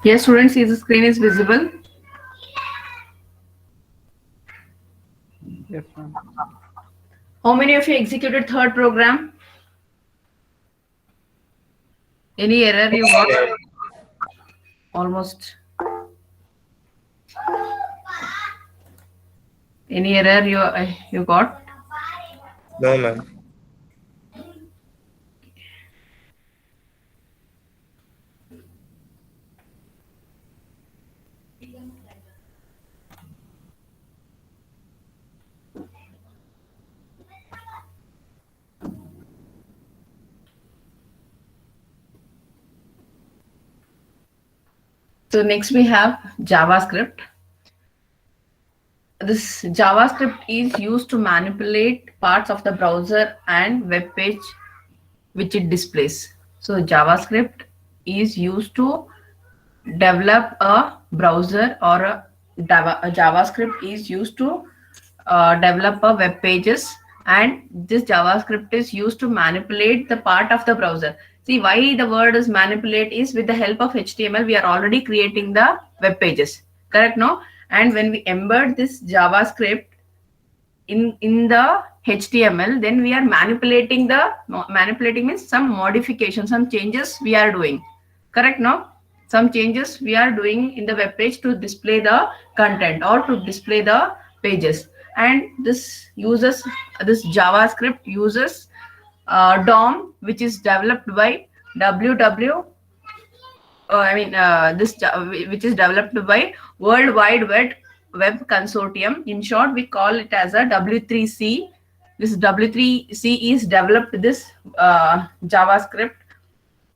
Yes, students, see the screen is visible. Yes, ma'am. How many of you executed third program? Any error you got? Almost. Any error you got? No, ma'am. So next we have JavaScript. This JavaScript is used to manipulate parts of the browser and web page which it displays. So JavaScript is used to develop a browser, or a JavaScript is used to develop a web pages, and this JavaScript is used to manipulate the part of the browser. See why the word is manipulate is with the help of HTML we are already creating the web pages, correct? No, and when we embed this JavaScript in the HTML, then we are manipulating means some modification, some changes we are doing, correct? No, some changes we are doing in the web page to display the content or to display the pages. And this JavaScript uses DOM, which is developed by WW which is developed by World Wide Web Consortium. In short, we call it as a W3C. This W3C is developed this JavaScript,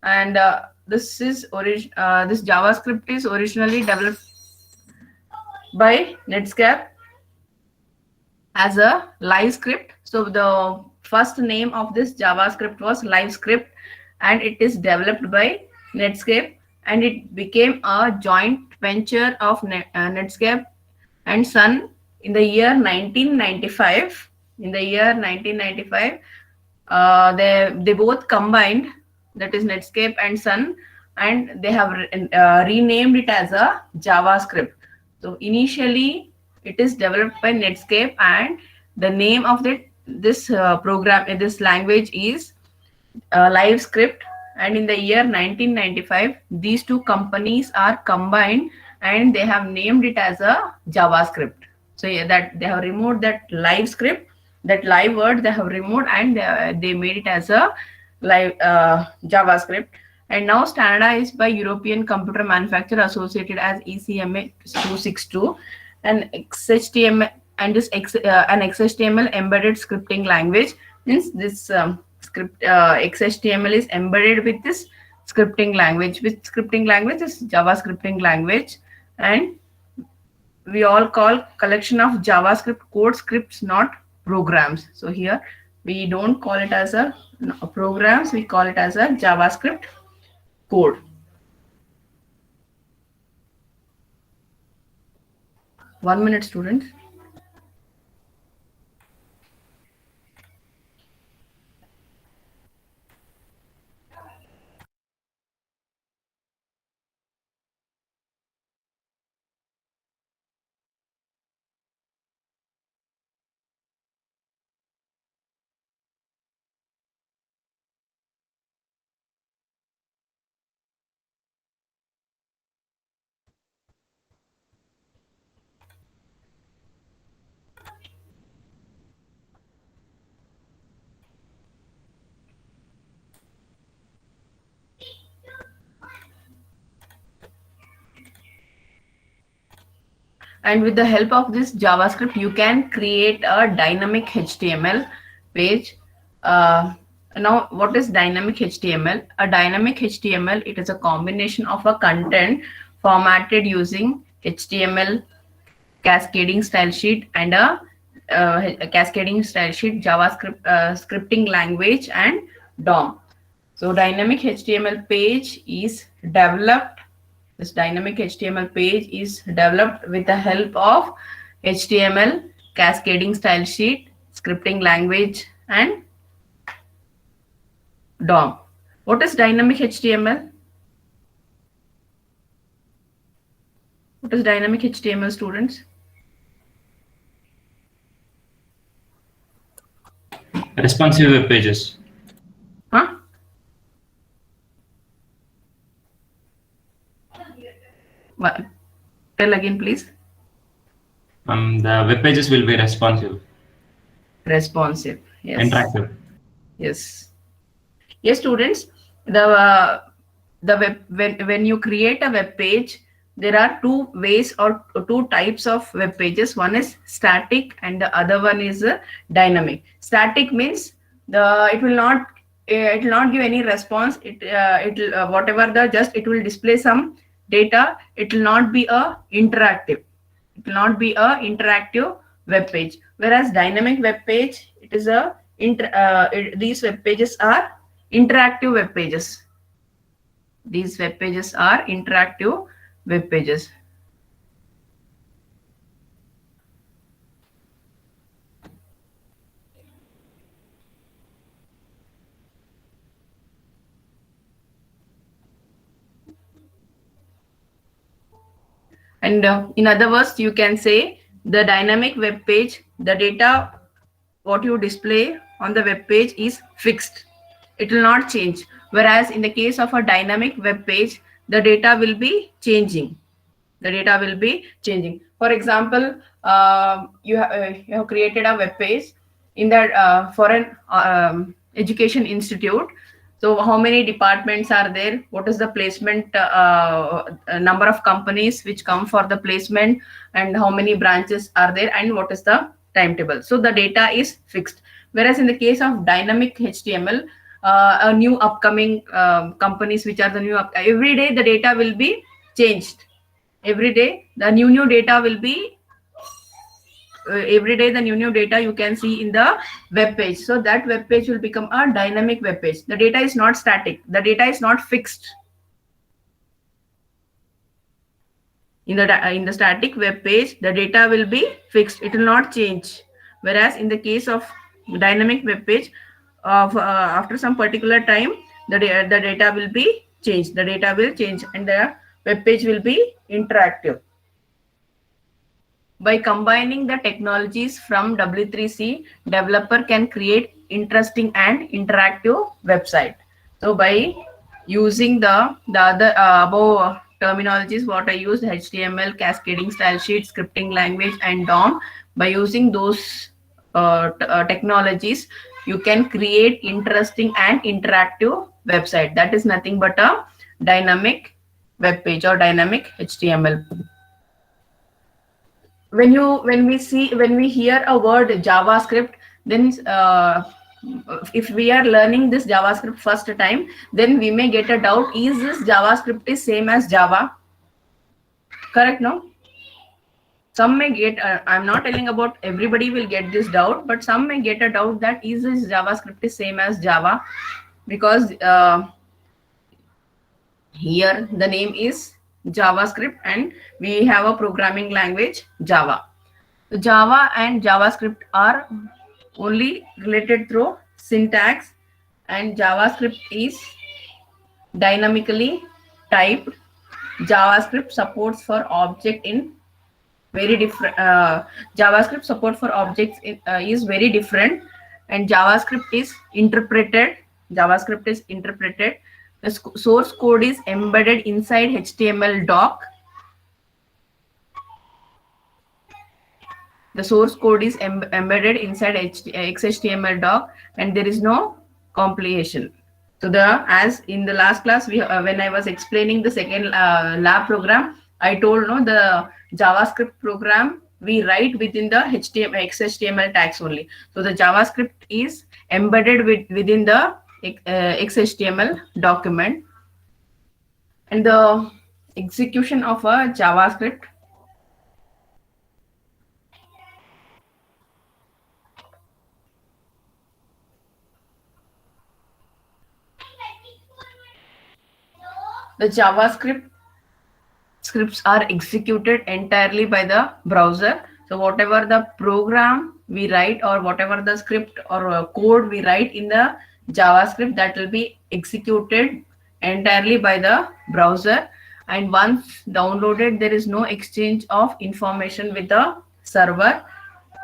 and this JavaScript is originally developed by Netscape as a live script. So the first name of this JavaScript was LiveScript, and it is developed by Netscape, and it became a joint venture of Netscape and Sun in the year 1995. In the year 1995, they both combined, that is Netscape and Sun, and they have renamed it as a JavaScript. So initially it is developed by Netscape, and the name of this program in this language is LiveScript. And in the year 1995, these two companies are combined, and they have named it as a JavaScript. So yeah, that they have removed that LiveScript, that live word they have removed, and they made it as a live JavaScript. And now standardized by European Computer Manufacturer Associated as ECMA 262, and XHTML, and an XHTML embedded scripting language. Means this XHTML is embedded with this scripting language. With scripting language is JavaScripting language, and we all call collection of JavaScript code scripts, not programs. So here we don't call it as a programs, we call it as a JavaScript code. One minute, students. And with the help of this JavaScript, you can create a dynamic HTML page. Now, what is dynamic HTML? A dynamic HTML, it is a combination of a content formatted using HTML cascading style sheet and a cascading style sheet, JavaScript scripting language, and DOM. So dynamic HTML page is developed. This dynamic HTML page is developed with the help of HTML cascading style sheet, scripting language, and DOM. What is dynamic HTML? What is dynamic HTML, students? Responsive web pages. Huh? What? Tell again, please. The web pages will be responsive. Responsive. Yes. Interactive. Yes. Yes, students. The web, when you create a web page, there are two ways or two types of web pages. One is static and the other one is dynamic. Static means it will not give any response. Whatever the just it will display some data. It will not be a interactive. It will not be a interactive web page. Whereas dynamic web page, it is a these web pages are interactive web pages. These web pages are interactive web pages. And in other words, you can say the dynamic web page, the data what you display on the web page is fixed. It will not change. Whereas in the case of a dynamic web page, the data will be changing. The data will be changing. For example, you have created a web page in that for an education institute. So how many departments are there? What is the placement number of companies which come for the placement, and how many branches are there, and what is the timetable? So the data is fixed. Whereas in the case of dynamic HTML, a new upcoming companies which are the new every day the data will be changed. Every day the new data will be every day the new data you can see in the web page. So that web page will become a dynamic web page. The data is not static. The data is not fixed. In the static web page, the data will be fixed. It will not change. Whereas in the case of dynamic web page, after some particular time, the data will be changed. The data will change, and the web page will be interactive. By combining the technologies from W3C, developer can create interesting and interactive website. So by using the other above terminologies what I used, HTML, cascading style sheet, scripting language, and DOM, by using those technologies, you can create interesting and interactive website. That is nothing but a dynamic web page or dynamic HTML. When we hear a word JavaScript, then if we are learning this JavaScript first time, then we may get a doubt: is this JavaScript is same as Java? Correct? No. Some may get. I'm not telling about everybody will get this doubt, but some may get a doubt that is this JavaScript is same as Java, because here the name is JavaScript and we have a programming language Java. So Java and JavaScript are only related through syntax, and JavaScript is dynamically typed. JavaScript supports for object in very different. JavaScript support for objects is very different, and JavaScript is interpreted. JavaScript is interpreted. The source code is embedded inside HTML doc. The source code is embedded inside XHTML doc, and there is no compilation. So as in the last class, when I was explaining the second lab program, I told the JavaScript program we write within the XHTML tags only. So the JavaScript is embedded within the XHTML document, and the execution of a JavaScript the JavaScript scripts are executed entirely by the browser. So whatever the program we write, or whatever the script or code we write in the JavaScript, that will be executed entirely by the browser. and once downloaded, there is no exchange of information with the server.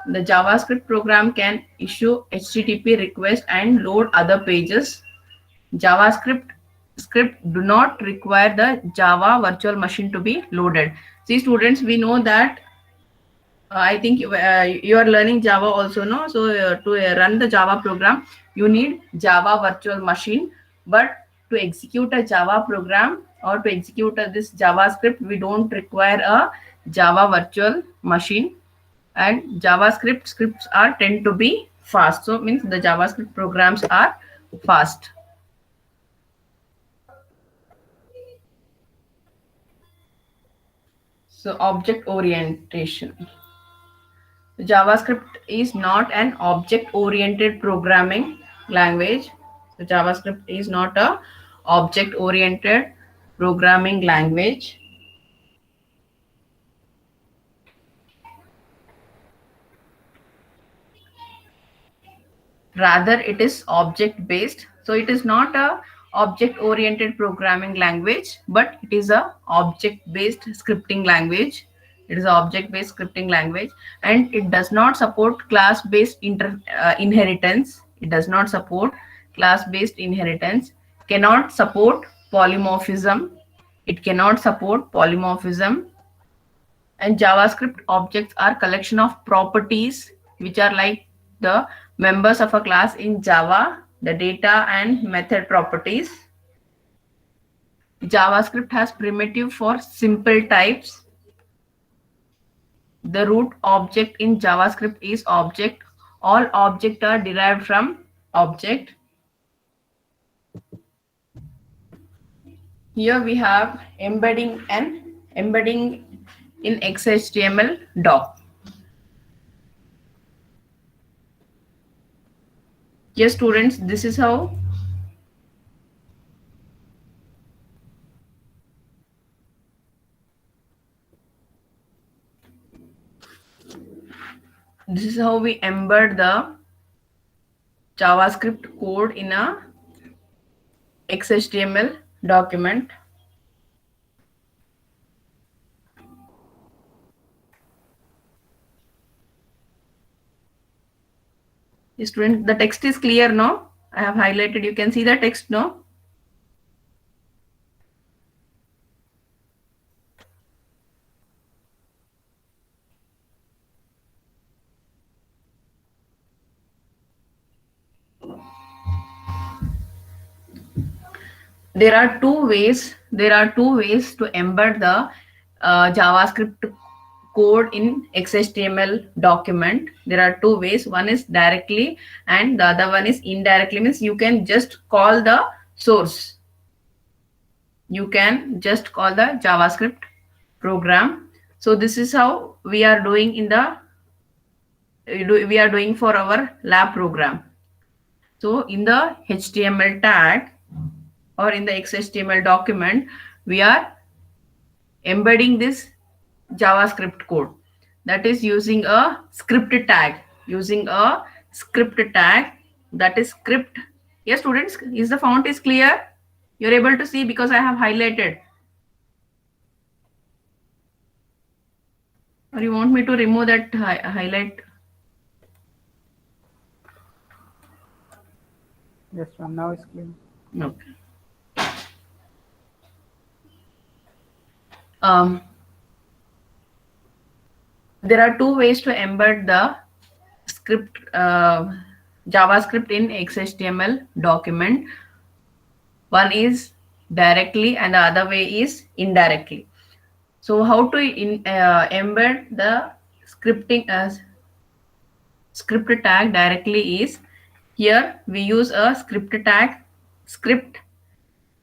The JavaScript program can issue HTTP request and load other pages. JavaScript script do not require the Java virtual machine to be loaded. See students, we know that I think you are learning Java also, no? So to run the Java program, you need Java virtual machine. But to execute a Java program or to execute this JavaScript, we don't require a Java virtual machine. And JavaScript scripts are tend to be fast. So means the JavaScript programs are fast. So object orientation. JavaScript is not an object-oriented programming language. So JavaScript is not a object-oriented programming language. Rather, it is object-based. So it is not a object-oriented programming language, but it is a object-based scripting language. It is an object-based scripting language, and it does not support class-based inheritance. It does not support class-based inheritance. Cannot support polymorphism. It cannot support polymorphism. And JavaScript objects are collection of properties which are like the members of a class in Java, the data and method properties. JavaScript has primitive for simple types. The root object in JavaScript is object. All objects are derived from object. Here we have embedding in XHTML doc. Yes, students, this is how we embed the JavaScript code in a XHTML document. Student, the text is clear, no? I have highlighted. You can see the text, no? There are two ways to embed the JavaScript code in XHTML document. There are two ways. One is directly and the other one is indirectly. Means you can just call the source. You can just call the JavaScript program. So this is how we are doing in the for our lab program. So in the HTML tag or in the XHTML document, we are embedding this JavaScript code, that is using a script tag, that is script. Yes, students, is the font is clear? You're able to see because I have highlighted. Or you want me to remove that highlight? Yes, ma'am. Now it's clear. Okay. There are two ways to embed the script JavaScript in XHTML document. One is directly and the other way is indirectly. So how to embed the script tag directly is, here we use a script tag, script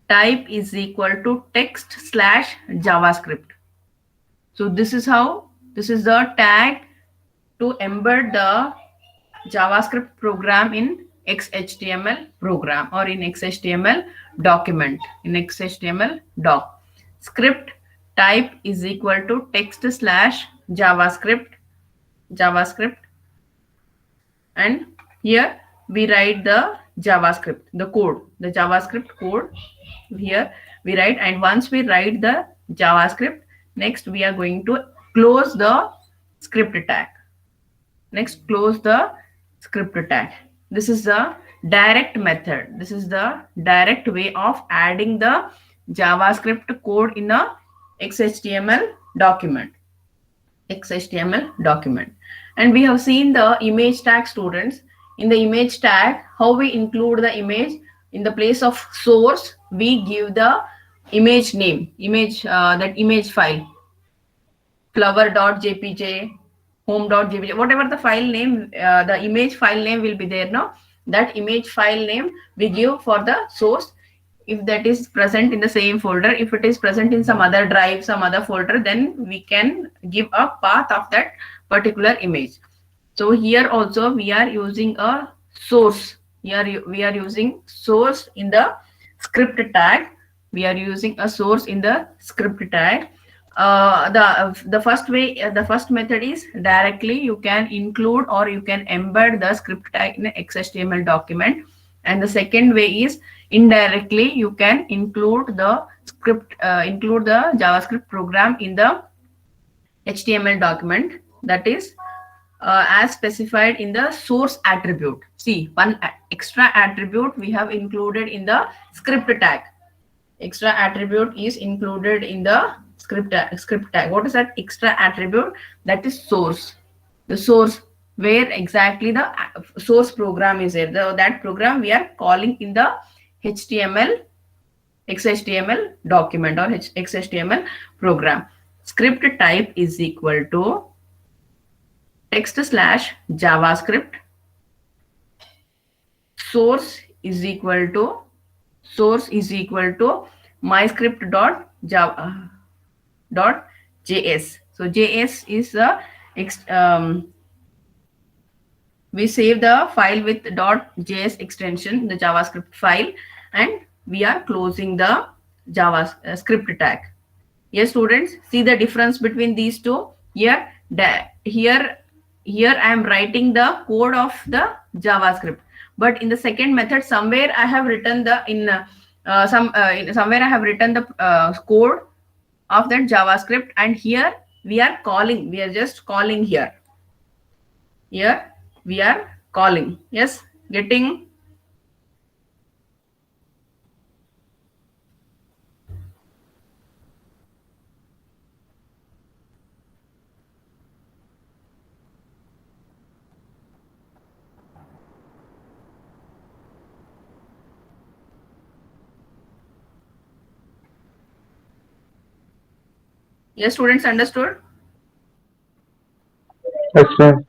type is equal to text / JavaScript. So this is the tag to embed the JavaScript program in XHTML program or in XHTML document, in XHTML doc. Script type is equal to text / JavaScript, and here we write the JavaScript, the JavaScript code here we write, and once we write the JavaScript. Next, we are going to close the script tag. Next, close the script tag. This is the direct method. This is the direct way of adding the JavaScript code in a XHTML document. XHTML document. And we have seen the image tag, students. In the image tag, how we include the image. In the place of source, we give the image name, that image file, flower.jpg, home.jpg, whatever the file name, the image file name will be there. No, that image file name we give for the source. If that is present in the same folder, if it is present in some other drive, some other folder, then we can give a path of that particular image. So here also we are using a source. Here we are using source in the script tag. We are using a source in the script tag. The first way, the first method is directly you can include or you can embed the script tag in an XHTML document. And the second way is indirectly you can include the include the JavaScript program in the HTML document, that is as specified in the source attribute. See, one extra attribute we have included in the script tag. Extra attribute is included in the script tag. What is that extra attribute? That is source. The source, where exactly the source program is there. That program we are calling in the XHTML document or XHTML program. Script type is equal to text/JavaScript. Source is equal to myscript.js. So JS is the we save the file with .js extension, the JavaScript file, and we are closing the JavaScript tag. Yes, students, see the difference between these two. Here I am writing the code of the JavaScript, but in the second method, somewhere I have written the somewhere I have written the code of that JavaScript, and here we are calling. We are just calling here. Here we are calling. Yes, getting. Yes, students, understood? Yes, ma'am.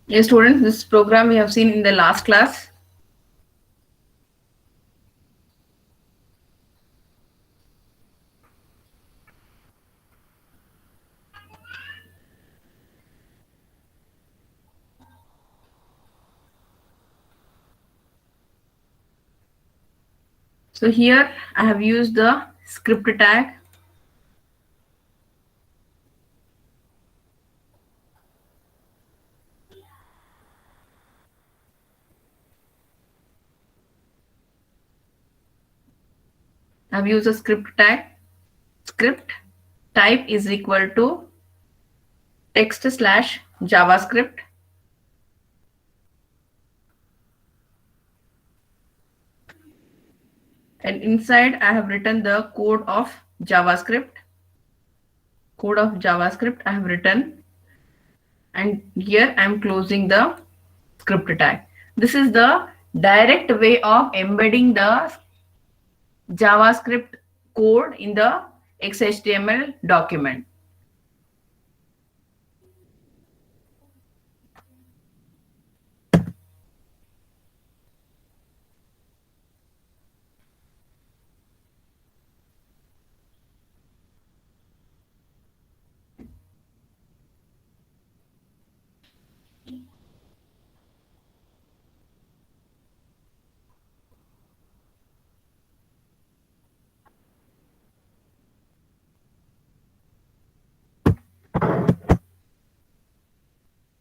Yes, students, this program we have seen in the last class. So here I have used the script tag. I've used a script tag. Script type is equal to text slash JavaScript. And inside I have written the code of JavaScript. Code of JavaScript I have written. And here I am closing the script tag. This is the direct way of embedding the JavaScript code in the XHTML document.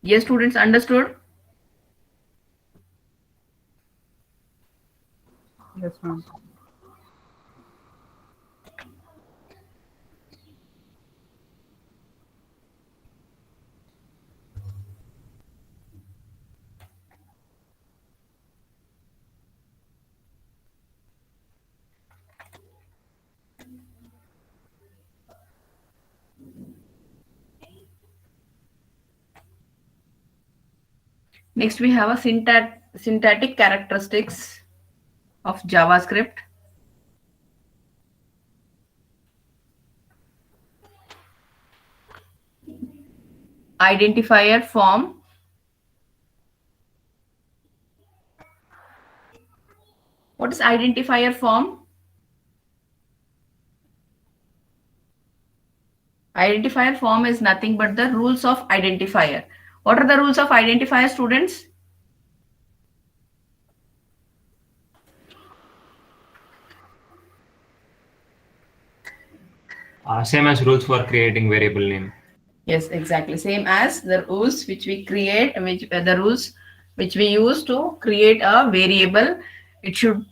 Yes, students, understood? Yes, ma'am. Next, we have a syntactic characteristics of JavaScript. Identifier form. What is identifier form? Identifier form is nothing but the rules of identifier. What are the rules of identifier, students? Same as rules for creating variable name. Yes, exactly. Same as the rules which we create, the rules which we use to create a variable. It should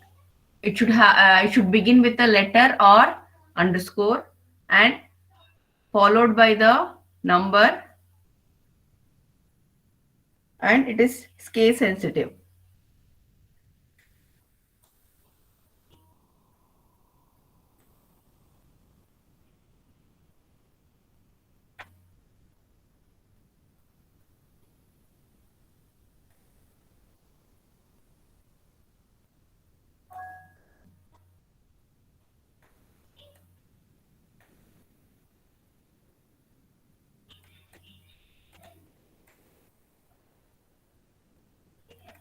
begin with a letter or underscore and followed by the number, and it is case sensitive.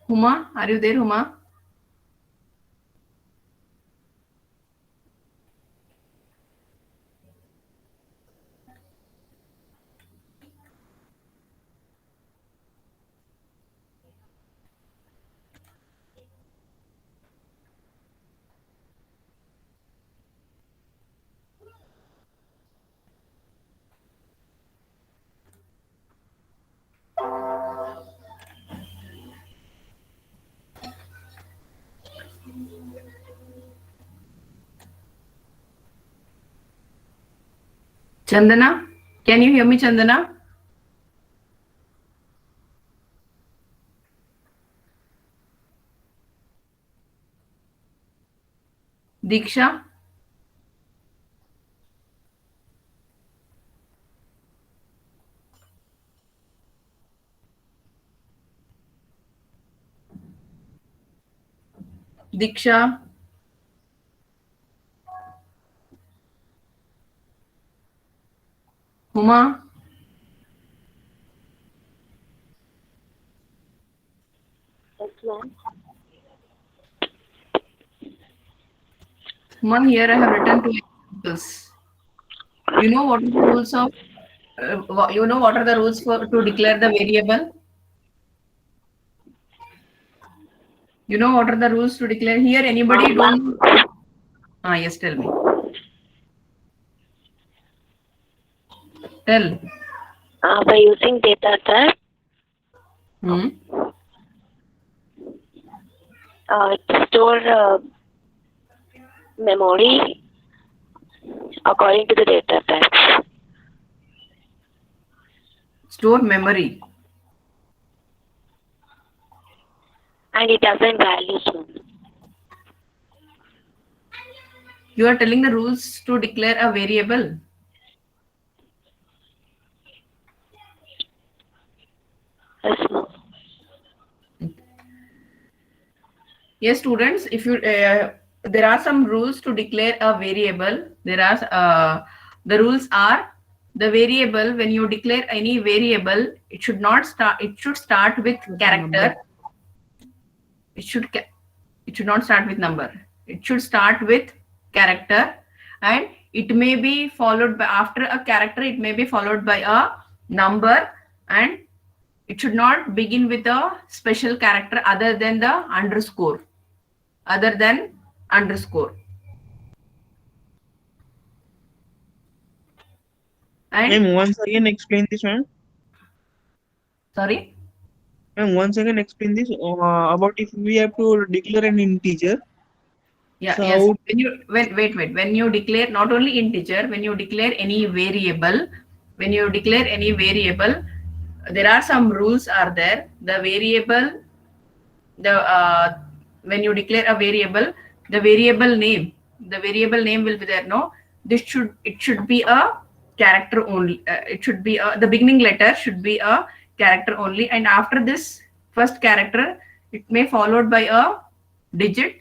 Huma, are you there, Huma? Chandana, can you hear me, Chandana? Diksha? Diksha? Huma? Yes, ma'am. Huma, here I have written two examples. You know what are the rules of you know what are the rules for to declare the variable? You know what are the rules to declare here? Anybody don't? Yes, tell me. Tell. By using data type, it store memory according to the data type. store memory. And it doesn't value soon. You are telling the rules to declare a variable. Yes, ma'am. Yes, students, if you there are some rules to declare a variable. There are the rules are the variable. When you declare any variable, it should not start. It should start with character. It should not start with number. It should start with character, and it may be followed by, after a character, it may be followed by a number, and it should not begin with a special character other than the underscore. Other than underscore. And Ma'am, once again explain this, ma'am. sorry. Ma'am, once again explain this about if we have to declare an integer. Yeah, So yes. When you declare not only integer, when you declare any variable, there are some rules are there. The variable, when you declare a variable, the variable name will be there. No, it should be a character only. It should be the beginning letter should be a character only, and after this first character, it may followed by a digit.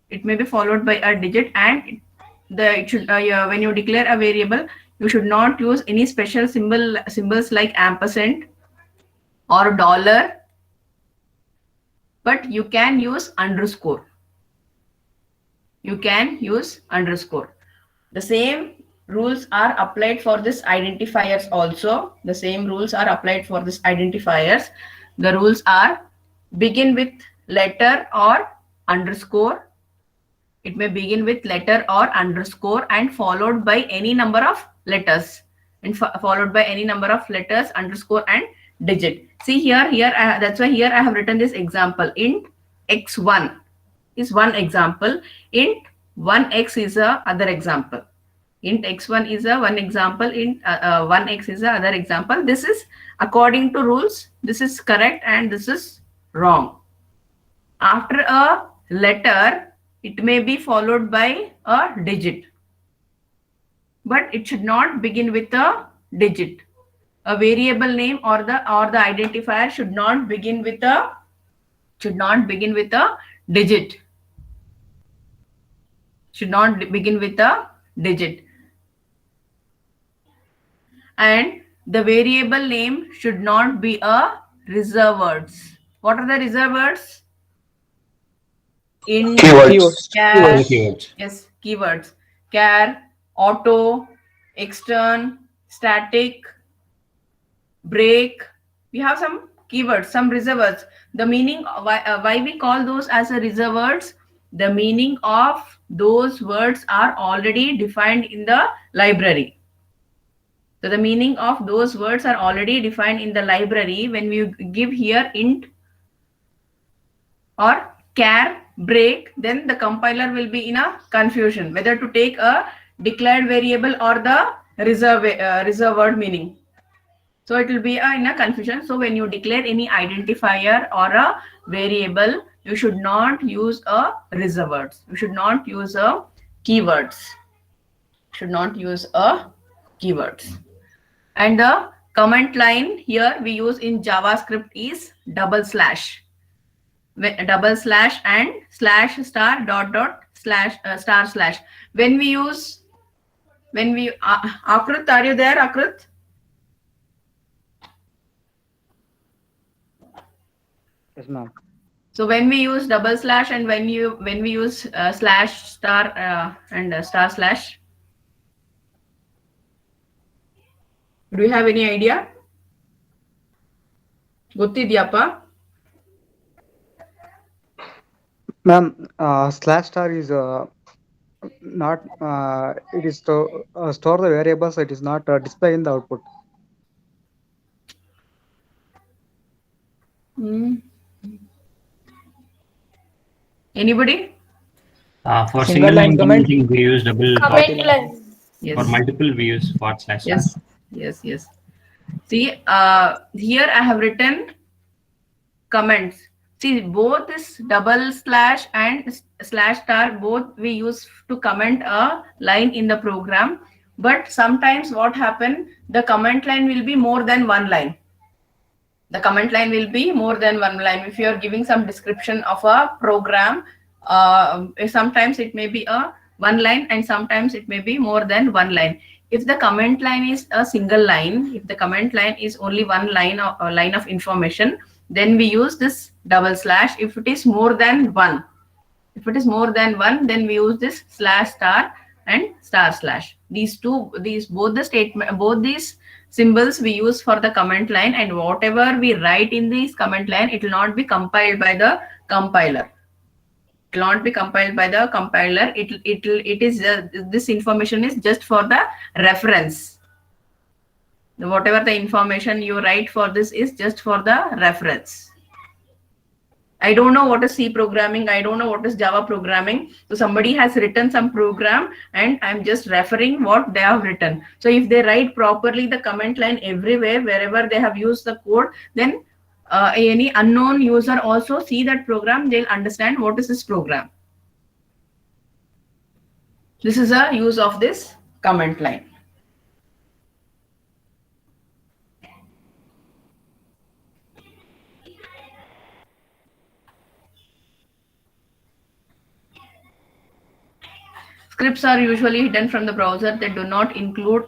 It may be followed by a digit, and when you declare a variable, you should not use any special symbols like ampersand or dollar, but you can use underscore. You can use underscore. The same rules are applied for this identifiers also. The same rules are applied for this identifiers. The rules are begin with letter or underscore. It may begin with letter or underscore and followed by any number of letters, and followed by any number of letters, underscore and digit. See here, that's why here I have written this example. Int x1 is one example. Int 1x is a other example. Int x1 is a one example. Int 1x is a other example. This is according to rules. This is correct and this is wrong. After a letter, it may be followed by a digit, but it should not begin with a digit. A variable name or the identifier should not begin with a digit. Should not begin with a digit. And the variable name should not be a reserve words. What are the reserve words? In Keywords. char, Keywords. yes, keywords. Char, auto, extern, static, break. We have some keywords, some reserve words. The meaning, why we call those as a reserve words? The meaning of those words are already defined in the library. So the meaning of those words are already defined in the library. When we give here int or char, break, then the compiler will be in a confusion whether to take a declared variable or the reserve word meaning. So it will be in a confusion. So when you declare any identifier or a variable, you should not use a reserve words. You should not use a keywords. Should not use a keywords. And the comment line here we use in JavaScript is double slash. Double slash and slash star dot dot slash star slash. When we Akrut, are you there, Akrut? Yes, ma'am. So when we use double slash and when we use slash star and star slash, do you have any idea? Gottidiyappa? Ma'am, slash star is not it is to store the variables. It is not display in the output. Anybody? For Single single line line comment. commenting, we use double. Comment line. Yes. For multiple, we use // Yes. Yes. Yes. See, here I have written comments. See, both this double slash and slash star, both we use to comment a line in the program. But sometimes what happen, the comment line will be more than one line. The comment line will be more than one line. If you are giving some description of a program, sometimes it may be a one line and sometimes it may be more than one line. If the comment line is a single line, if the comment line is only one line or a line of information, then we use this double slash. If it is more than one, then we use this slash star and star slash. These both these symbols we use for the comment line, and whatever we write in this comment line, it will not be compiled by the compiler. It will not be compiled by the compiler. It is this information is just for the reference. Whatever the information you write for this is just for the reference. I don't know what is C programming. I don't know what is Java programming. So somebody has written some program and I'm just referring what they have written. So if they write properly the comment line everywhere, wherever they have used the code, then any unknown user also see that program, they'll understand what is this program. This is a use of this comment line. Scripts are usually hidden from the browser that do not include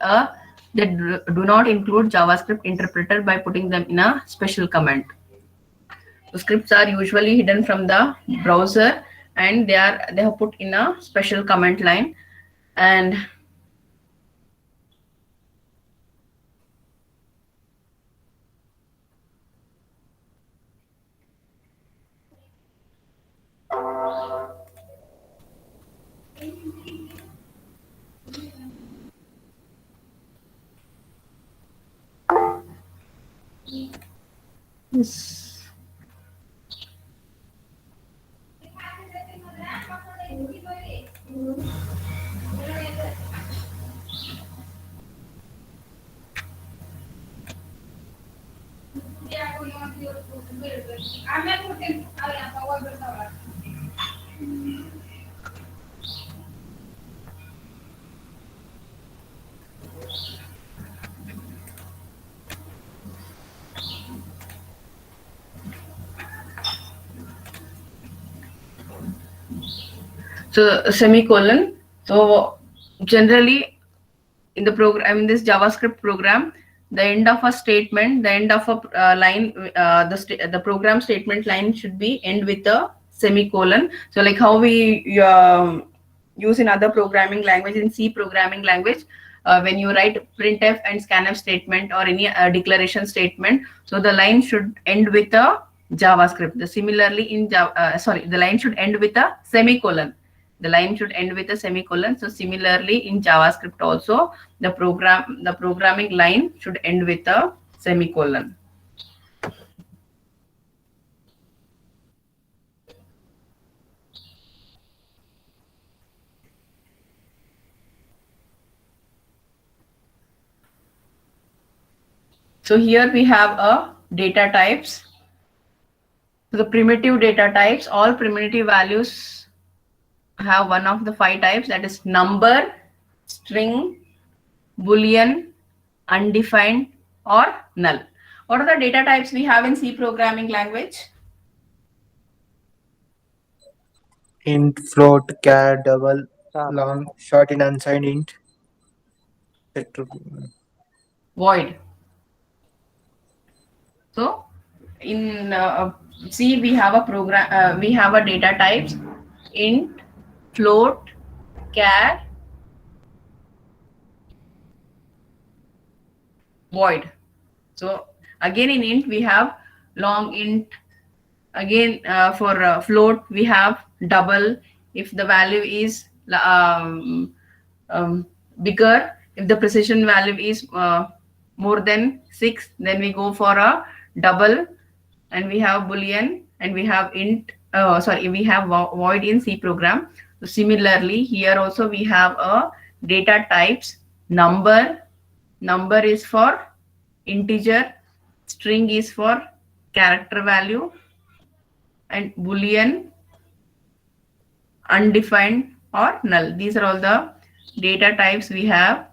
JavaScript interpreter by putting them in a special command. So scripts are usually hidden from the browser and they have put in a special command line. And yes. So semicolon. So generally in the program, in this JavaScript program, the end of a statement, the end of a line, the program statement line should be end with a semicolon. So like how we use in other programming language, in C programming language, when you write printf and scanf statement or any declaration statement, so the line should end with a JavaScript. Similarly in Java, the line should end with a semicolon. The line should end with a semicolon. So similarly in JavaScript also, the programming line should end with a semicolon. So here we have a data types. So the primitive data types, all primitive values have one of the 5 types, that is number, string, boolean, undefined, or null. What are the data types we have in C programming language? Int, float, char, double, long, short, and unsigned int. Void. So in C we have a program, we have a data types int, float, char, void. So again in int we have long int. Again for float we have double if the value is bigger. If the precision value is more than 6, then we go for a double. And we have boolean and we have int. We have void in C program. So similarly here also we have a data types number. Number is for integer, string is for character value, and boolean, undefined, or null. These are all the data types we have.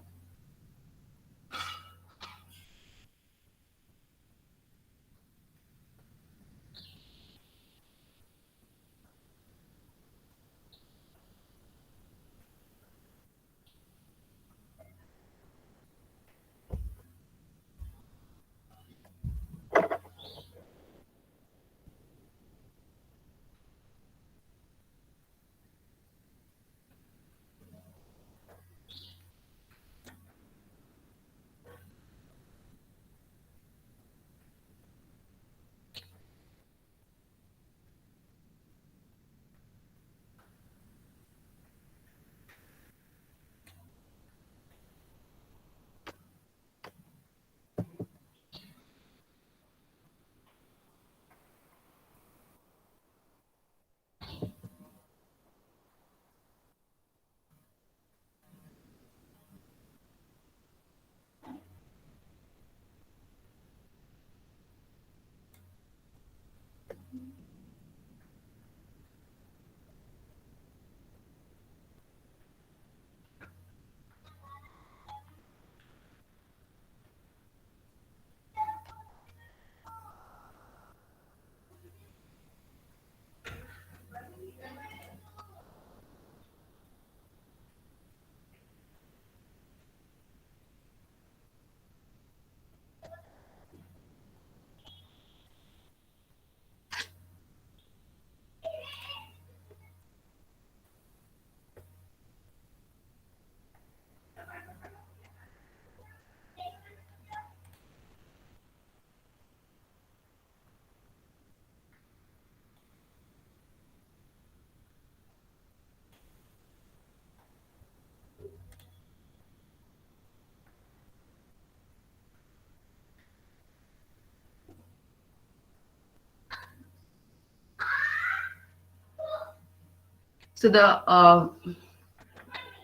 So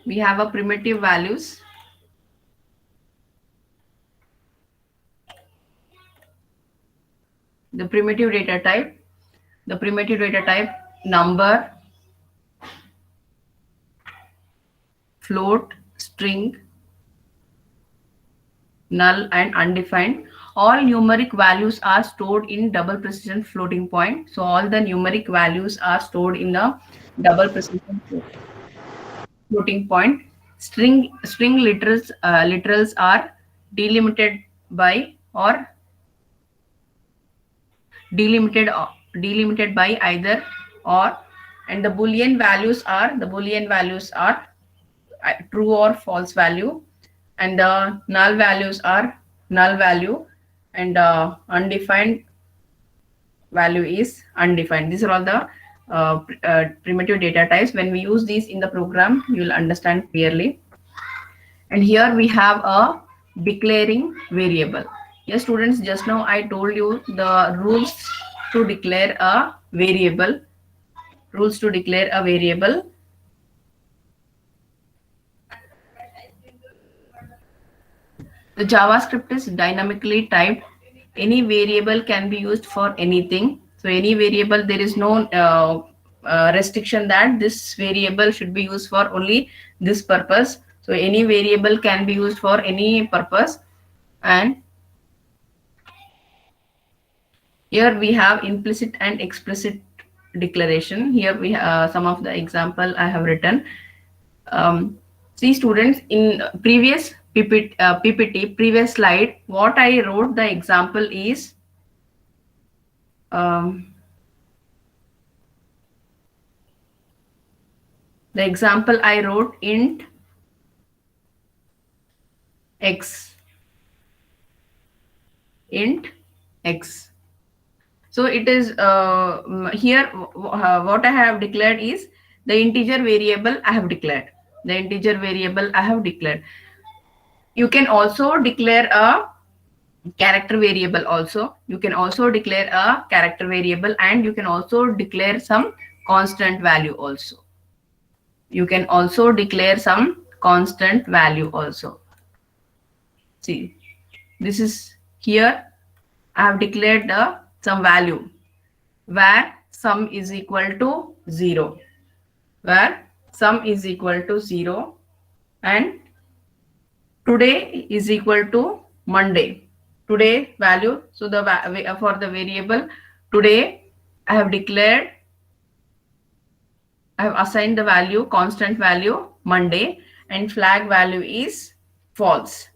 we have a primitive values. The primitive data type, number, float, string, null, and undefined. All numeric values are stored in double precision floating point. So all the numeric values are stored in the double precision floating point. String literals are delimited by or delimited by either or, and the boolean values are true or false value, and the null values are null value, and undefined value is undefined. These are all the primitive data types. When we use these in the program, you will understand clearly. And here we have a declaring variable. Yes, students, just now I told you the rules to declare a variable. The JavaScript is dynamically typed. Any variable can be used for anything. So any variable, there is no restriction that this variable should be used for only this purpose. So any variable can be used for any purpose. And here we have implicit and explicit declaration. Here we have some of the example I have written. See students, in previous PPT, previous slide, what I wrote, the example is the example I wrote int x. So it is here what I have declared is the integer variable I have declared. You can also declare a character variable also. And you can also declare some constant value also. See, this is here I have declared some value where sum is equal to 0, where sum is equal to 0 and today is equal to Monday. Today value, so the for the variable today I have declared, I have assigned the value, constant value Monday, and flag value is false.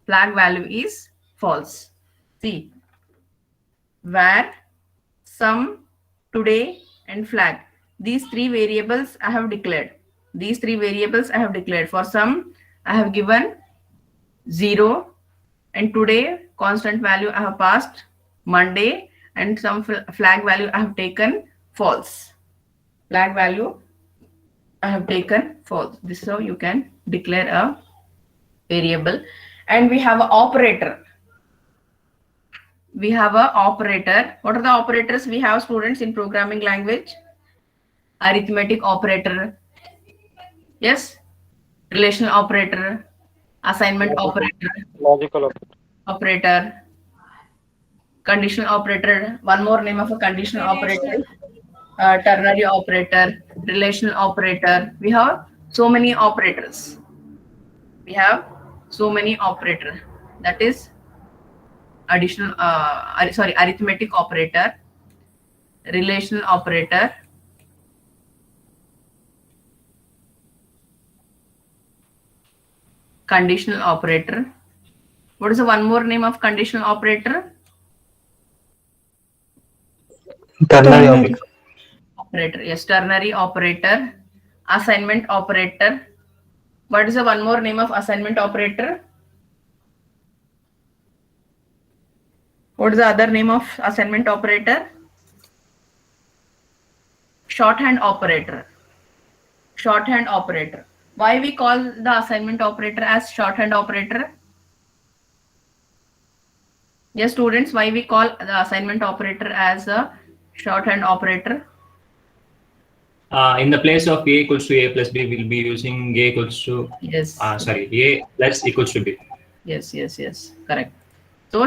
Flag value is false. See, where sum, today, and flag. These three variables I have declared. These three variables I have declared. For sum, I have given 0, and today constant value I have passed Monday, and some flag value I have taken false. Flag value I have taken false. This is how you can declare a variable. And we have an operator. We have a operator. What are the operators we have, students, in programming language? Arithmetic operator. Yes. Relational operator. Assignment operator. Logical Operator. Conditional operator. One more name of a conditional operator. Ternary operator. Relational operator. We have so many operators. We have so many operator. That is additional, arithmetic operator, relational operator, conditional operator. What is the one more name of conditional operator? Ternary operator. Operator. Yes, ternary operator, assignment operator. What is the one more name of assignment operator? What is the other name of assignment operator? Shorthand operator. Shorthand operator. Why we call the assignment operator as shorthand operator? Yes, students, why we call the assignment operator as a shorthand operator? In the place of a equals to a plus b, we'll be using a equals to Yes. A plus equals to b. Yes, correct. So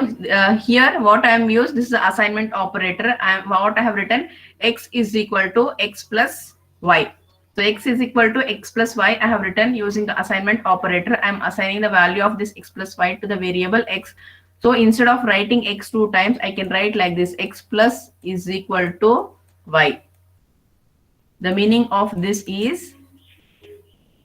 here what I am used, this is the assignment operator. What I have written, x is equal to x plus y. So x is equal to x plus y. I have written using the assignment operator. I am assigning the value of this x plus y to the variable x. So instead of writing x 2 times, I can write like this: x plus is equal to y. The meaning of this is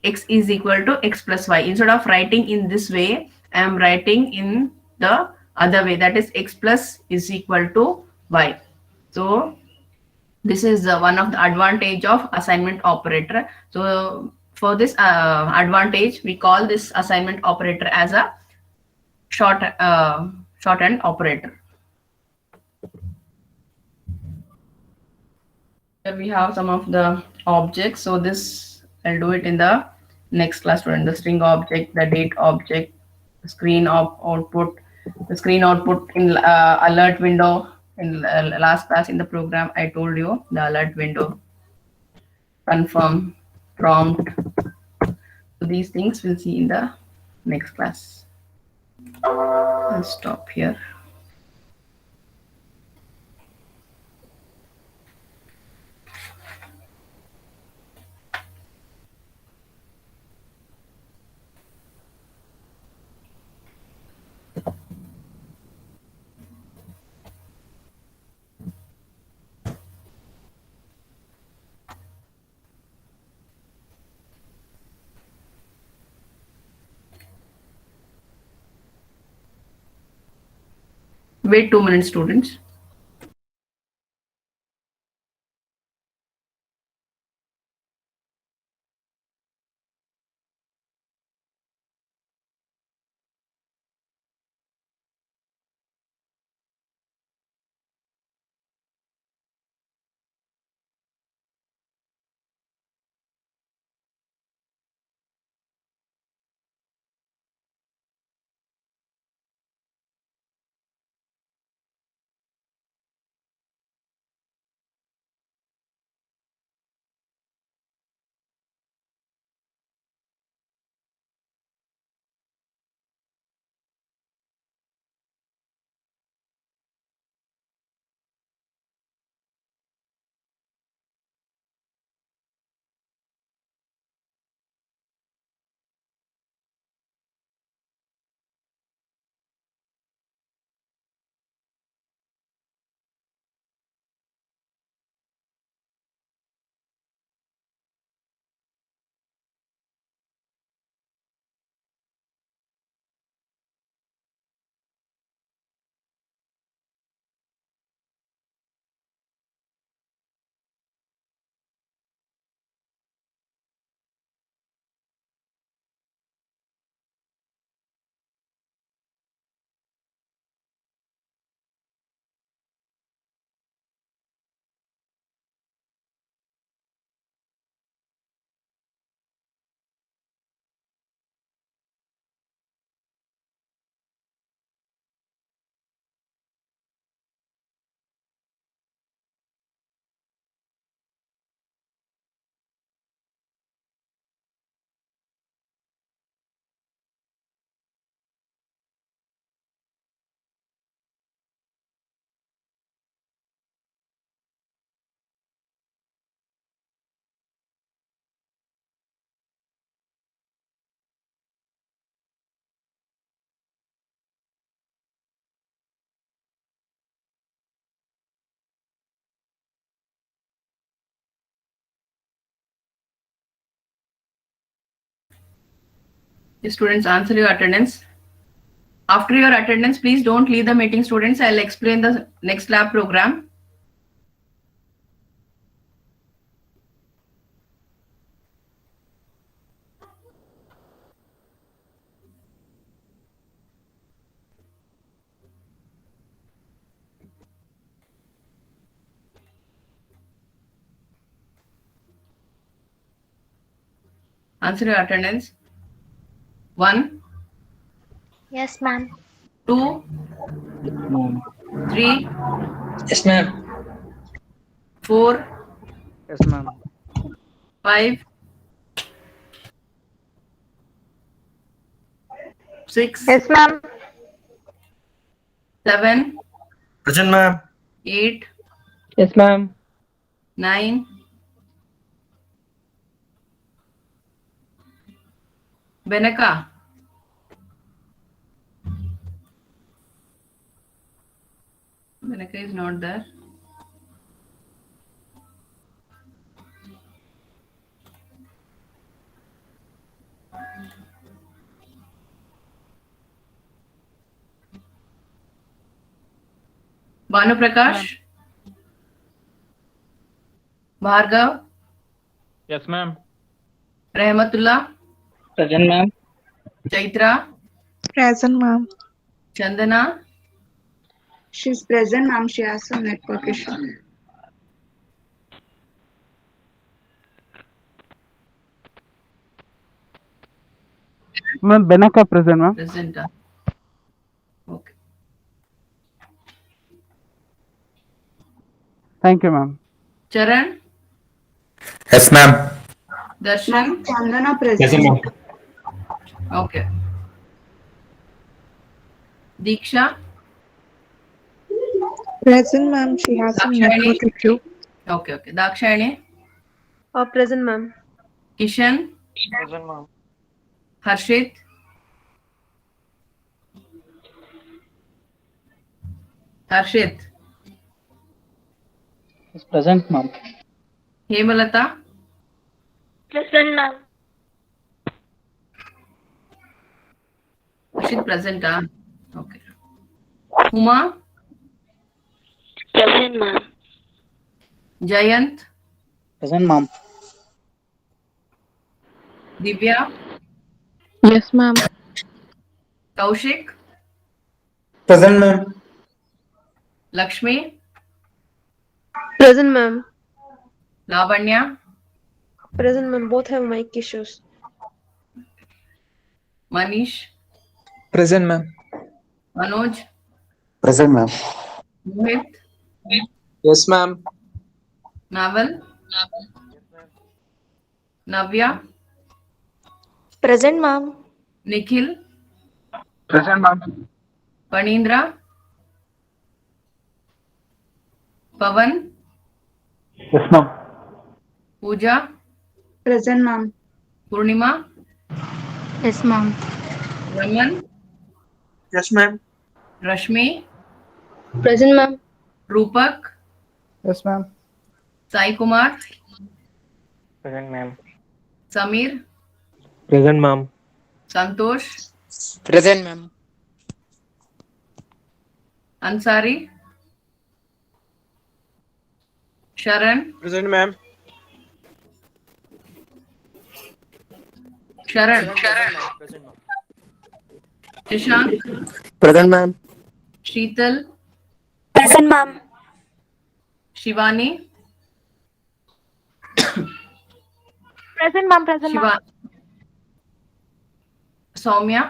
x is equal to x plus y. Instead of writing in this way, I am writing in the other way, that is x plus is equal to y. So this is one of the advantage of assignment operator. So for this advantage, we call this assignment operator as a shorthand operator. Here we have some of the objects. So this I'll do it in the next class, student. The string object, the date object, the screen output, the screen output in alert window. In last class in the program, I told you the alert window, confirm, prompt. So these things we'll see in the next class. I'll stop here. Wait 2 minutes, students. Students, answer your attendance. After your attendance, please don't leave the meeting, students. I'll explain the next lab program. Answer your attendance. 1, Yes, ma'am. 2, 3, Yes, ma'am. 4, Yes, ma'am. 5, 6, Yes, ma'am. 7, Present, ma'am. 8, Yes, ma'am. 9, 'Benaka. Benaka is not there. Banu Prakash. Bhargav. Yes, ma'am. Rahmatullah. Present, ma'am. Chaitra. Present, ma'am. Chandana. She's present, ma'am. She has some network issue. Ma'am, Benaka present, ma'am. Present. Okay. Thank you, ma'am. Charan. Yes, ma'am. Darshan. Chandana Yes, present. ma'am. Okay. Diksha. Present, ma'am. She has some Dakshayani. network issue. Okay, okay. Dakshayani. Present, ma'am. Kishan. Present, ma'am. Harshit. Harshit. Yes, present, ma'am. Hemalata. Present, ma'am. Harshit present. Okay. Huma. Present, ma'am. Jayant. Present, ma'am. Divya. Yes, ma'am. Kaushik. Present, ma'am. Lakshmi. Present, ma'am. Lavanya. Present, ma'am. Both have mic issues. Manish. Present, ma'am. Manoj. Present, ma'am. Mohit. Yes, ma'am. Naval. Navya. Present, ma'am. Nikhil. Present, ma'am. Panindra. Pavan. Yes, ma'am. Pooja. Present, ma'am. Purnima. Yes, ma'am. Raman. Yes, ma'am. Rashmi. Present, ma'am. Rupak. Yes, ma'am. Sai Kumar. Present, ma'am. Samir. Present, ma'am. Santosh. Present, ma'am. Ansari. Sharan. Present, ma'am. Sharan. Shashank. Present, ma'am. Sheetal. Present, ma'am. Shivani. Present, ma'am. Present, Shiva. Soumya.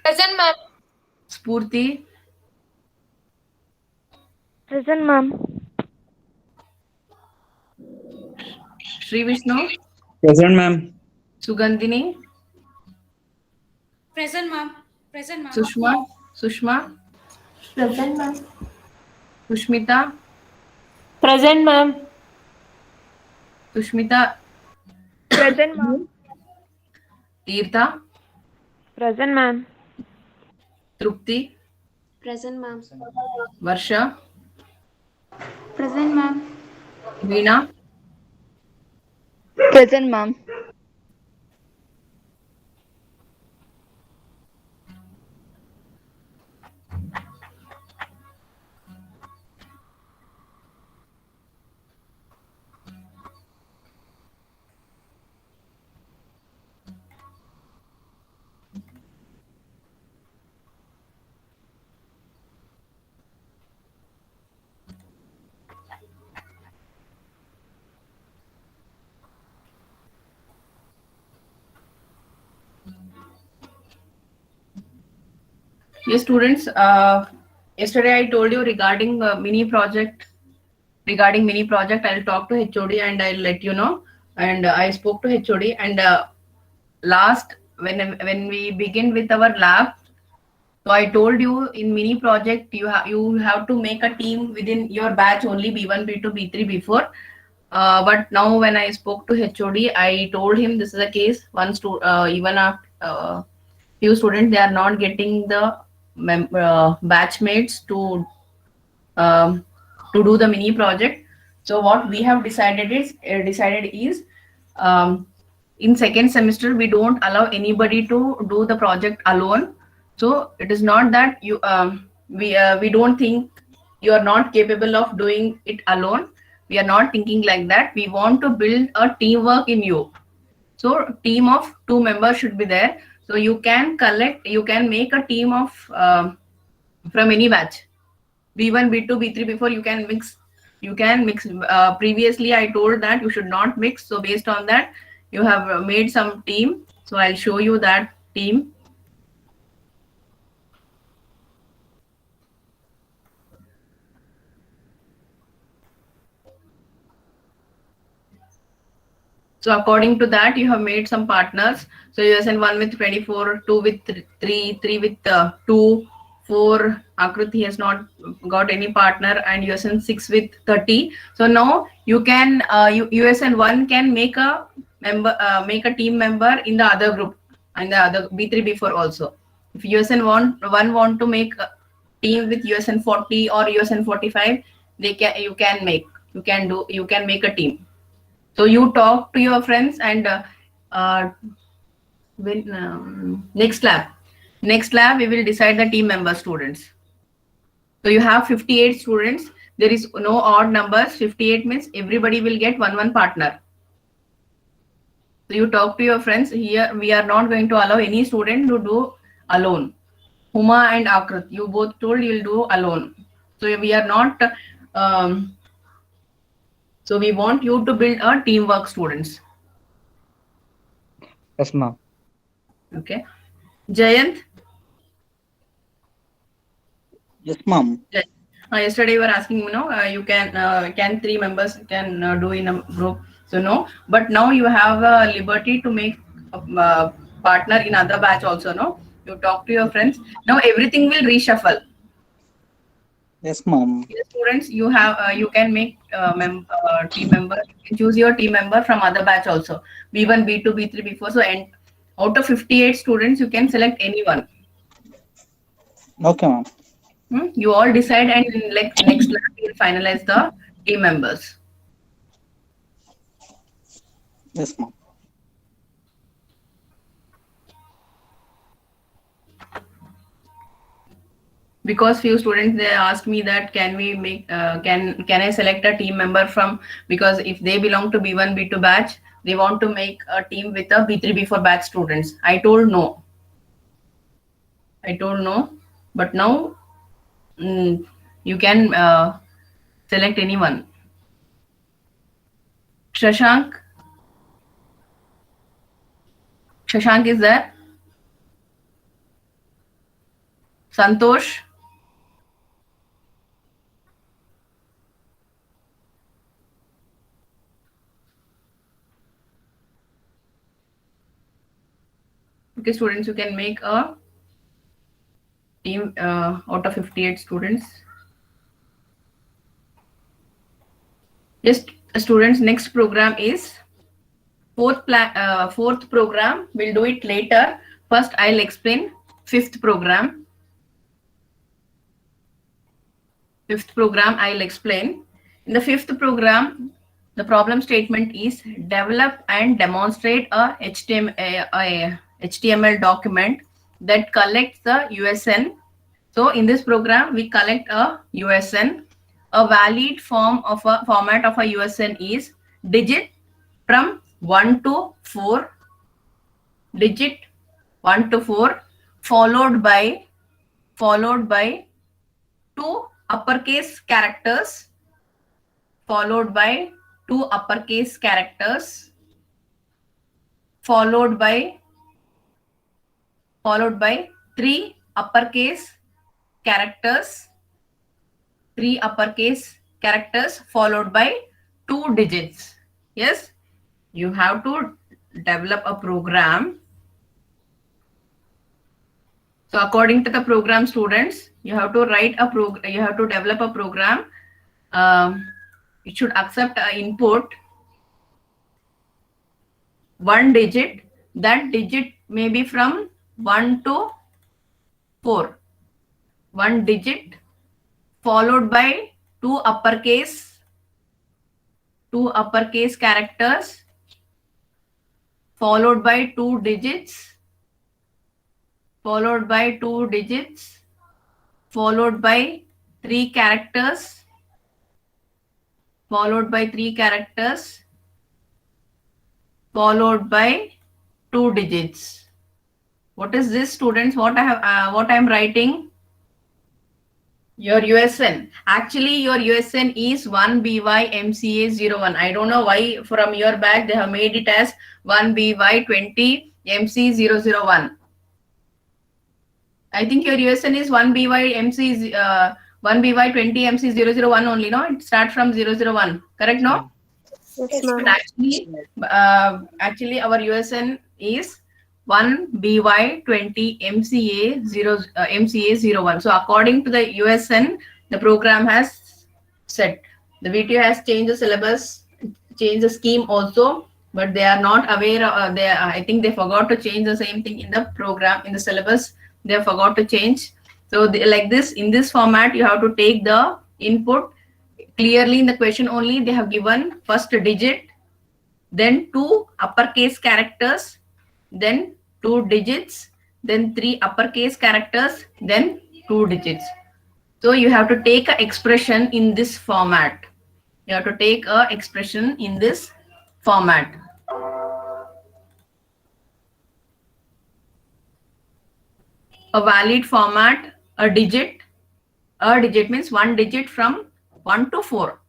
Present, ma'am. Spurti. Present, ma'am. Sri Vishnu. Present, ma'am. Sugandhini. Present, ma'am. Present, ma'am. Sushma. Sushma. Present, ma'am. Sushmita. Present, ma'am. Sushmita. Present, ma'am. Tirtha. Present, ma'am. Trupti. Present, ma'am. Varsha. Present, ma'am. Veena. Present, ma'am. Yes, students. Yesterday I told you regarding mini project. Regarding mini project, I'll talk to HOD and I'll let you know. And I spoke to HOD and last when we begin with our lab. So I told you in mini project you have to make a team within your batch only B1, B2, B3, B4. But now when I spoke to HOD, I told him this is a case. Even after few students, they are not getting the batchmates to do the mini project. So what we have decided is in second semester we don't allow anybody to do the project alone. So it is not that we don't think you are not capable of doing it alone. We are not thinking like that. We want to build a teamwork in you. So team of 2 members should be there. So you can make a team of from any batch. B1, B2, B3, B4, you can mix. Previously I told that you should not mix. So based on that, you have made some team. So I'll show you that team. So according to that, you have made some partners. So USN 1 with 24, 2 with 3, 3 with 2, 4. Akruti has not got any partner, and USN 6 with 30. So now you can USN 1 can make a team member in the other group and the other B3, B4 also. If USN 1 want to make a team with USN 40 or USN 45, you can make a team. So you talk to your friends and next lab we will decide the team member students. So you have 58 students. There is no odd numbers. 58 means everybody will get one partner. So you talk to your friends. Here we are not going to allow any student to do alone. Huma and Akrit, you both told you'll do alone. So we are not. So we want you to build a teamwork, students. Yes, ma'am. Okay. Jayant. Yes, ma'am. Yesterday you were asking, you can 3 members can do in a group. So no, but now you have a liberty to make a partner in other batch also. No, you talk to your friends. Now everything will reshuffle. Yes, ma'am. Students, you can make team member. You can choose your team member from other batch also. B1, B2, B3, B4. So out of 58 students, you can select anyone. Okay, ma'am. You all decide, and next lab we'll finalize the team members. Yes, ma'am. Because few students, they ask me that can we make can I select a team member from, because if they belong to B1, B2 batch, they want to make a team with a B3, B4 batch students. I told no, but now you can select anyone. Shashank is there? Santosh? Okay, students, you can make a team out of 58 students. Yes, students, next program is fourth program. We'll do it later. First, I'll explain fifth program. I'll explain. In the fifth program, the problem statement is develop and demonstrate a HTML document that collects the USN. So in this program, we collect a USN. A valid format of a USN is digit from 1 to 4. Digit 1 to 4, followed by 2 uppercase characters, followed by 2 uppercase characters, followed by 3 uppercase characters, 3 uppercase characters followed by 2 digits. Yes, you have to develop a program. So according to the program, students, you have to write a program. You have to develop a program. It should accept an input 1 digit. That digit may be from 1 to 4. 1 digit followed by 2 uppercase characters followed by 2 digits followed by 2 digits followed by 3 characters followed by 3 characters followed by 2 digits. What is this, students? What I am writing? Your USN. Actually, your USN is 1BYMCA01. I don't know why from your back they have made it as 1BY20MC001. I think your USN is 1BY20MC001 only, no? It starts from 001. Correct, no? Yes, ma'am. But actually, our USN is 1BY20MCA01. So according to the USN, the program has set. The VTO has changed the syllabus, changed the scheme also, but they are not aware. I think they forgot to change the same thing in the program, in the syllabus. They forgot to change. So like this, in this format, you have to take the input. Clearly in the question only, they have given first digit, then 2 uppercase characters, then 2 digits, then 3 uppercase characters, then 2 digits. So you have to take an expression in this format. You have to take an expression in this format. A valid format, a digit means 1 digit from 1 to 4.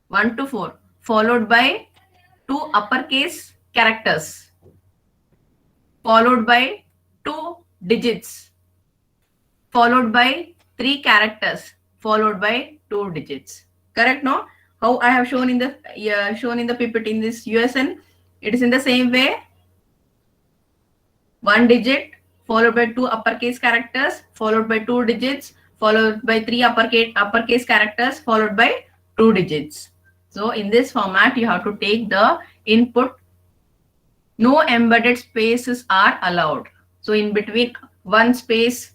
1 to 4 followed by 2 uppercase characters followed by 2 digits followed by 3 characters followed by 2 digits. Correct, no? How I have shown in the PPT in this USN, it is in the same way. 1 digit followed by 2 uppercase characters followed by 2 digits followed by 3 uppercase characters followed by 2 digits. So in this format, you have to take the input. No embedded spaces are allowed. So in between 1 space,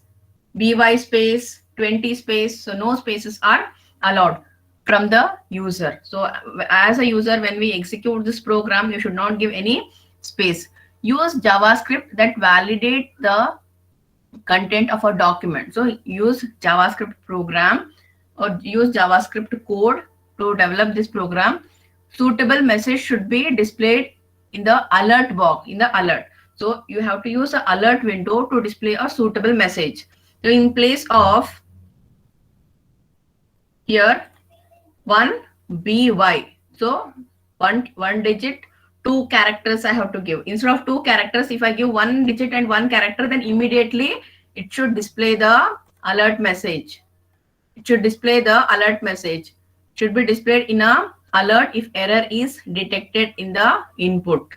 BY space, 20 space, so no spaces are allowed from the user. So as a user, when we execute this program, you should not give any space. Use JavaScript that validate the content of a document. So use JavaScript program or use JavaScript code to develop this program. Suitable message should be displayed in the alert box, in the alert. So you have to use an alert window to display a suitable message. So in place of here 1 BY, so one digit, 2 characters I have to give. Instead of 2 characters, if I give 1 digit and 1 character, then immediately it should display the alert message. It should display the alert message. It should be displayed in a alert if error is detected in the input.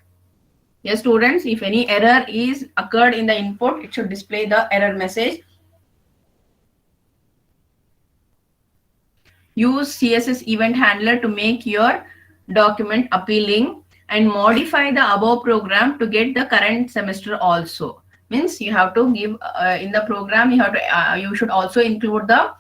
Yes, students, if any error is occurred in the input, it should display the error message. Use CSS event handler to make your document appealing and modify the above program to get the current semester also. Means you have to give in the program, you should also include the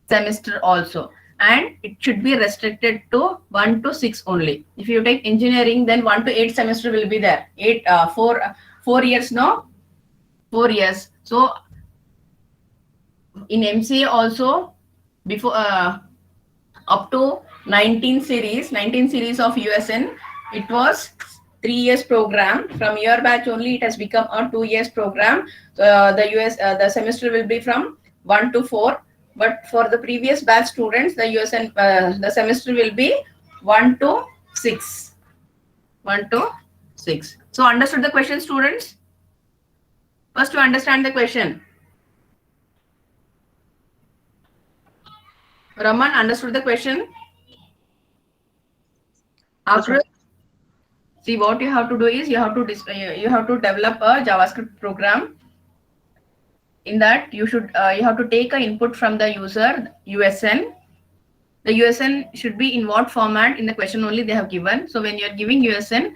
semester also, and it should be restricted to 1 to 6 only. If you take engineering, then 1 to 8 semester will be there. 4 years, no? 4 years. So in MCA also, before up to 19 series of USN, it was 3 years program. From your batch only, it has become a 2 years program. So the semester will be from 1 to 4. But for the previous batch students, the USN the semester will be 1 to 6. 1 to 6. So understood the question, students? First to understand the question. Raman, understood the question? After, see, what you have to do is you have to develop a JavaScript program. In that, you have to take an input from the user USN. The USN should be in what format? In the question only they have given. So when you are giving USN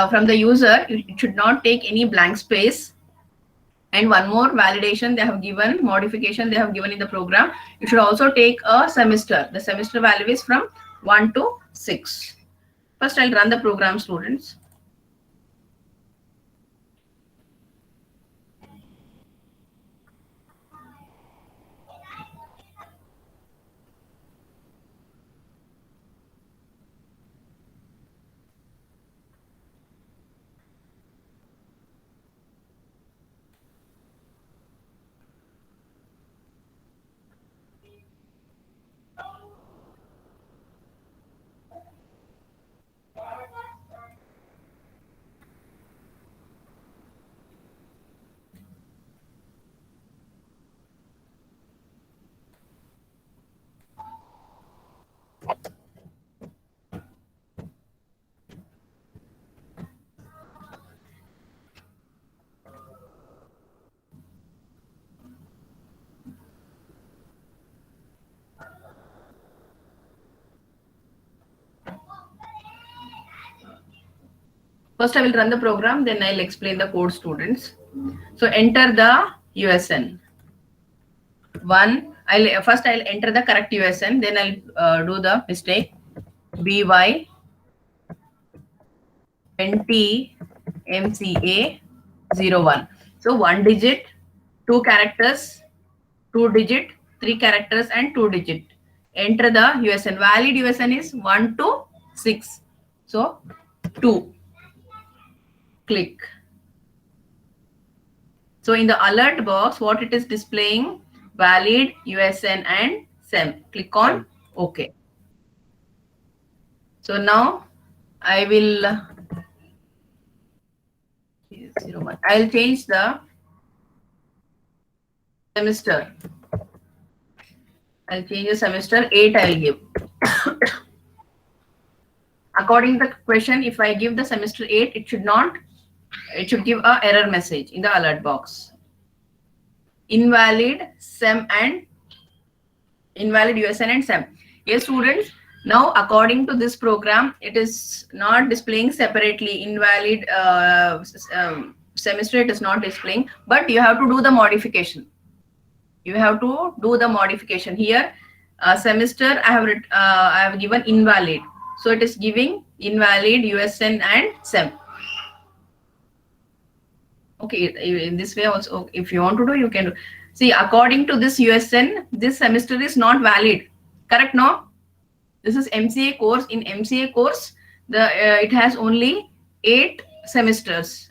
from the user, it should not take any blank space. And one more validation they have given, modification they have given in the program. You should also take a semester. The semester value is from 1 to 6. First, I'll run the program, students. First, I will run the program, then I'll explain the code, students. So enter the USN. First I'll enter the correct USN, then I'll do the mistake. BY 20 MCA 01. So 1 digit, 2 characters, 2 digit, 3 characters, and 2 digit. Enter the USN. Valid USN is 1 to 6. So 2. Click. So in the alert box, what it is displaying? Valid, USN, and SEM. Click on OK. So now I will I'll change the semester. I'll change the semester 8. I'll give. According to the question, if I give the semester 8, it should give a error message in the alert box. Invalid SEM and invalid USN and SEM. Yes, students. Now, according to this program, it is not displaying separately. Invalid semester, it is not displaying, but you have to do the modification. You have to do the modification here. Semester, I have given invalid, so it is giving invalid USN and SEM. Okay, in this way also, if you want to do, you can do. See, according to this USN, this semester is not valid. Correct, no? This is MCA course. In MCA course, it has only 6 semesters.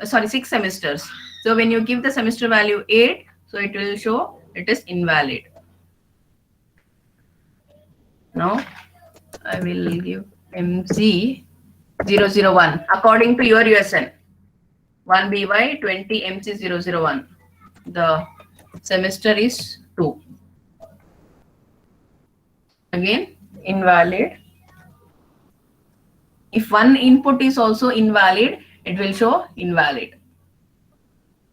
So when you give the semester value 8, so it will show it is invalid. Now I will give MC 001 according to your USN. 1BY 20 MC 001. The semester is 2. Again, invalid. If one input is also invalid, it will show invalid.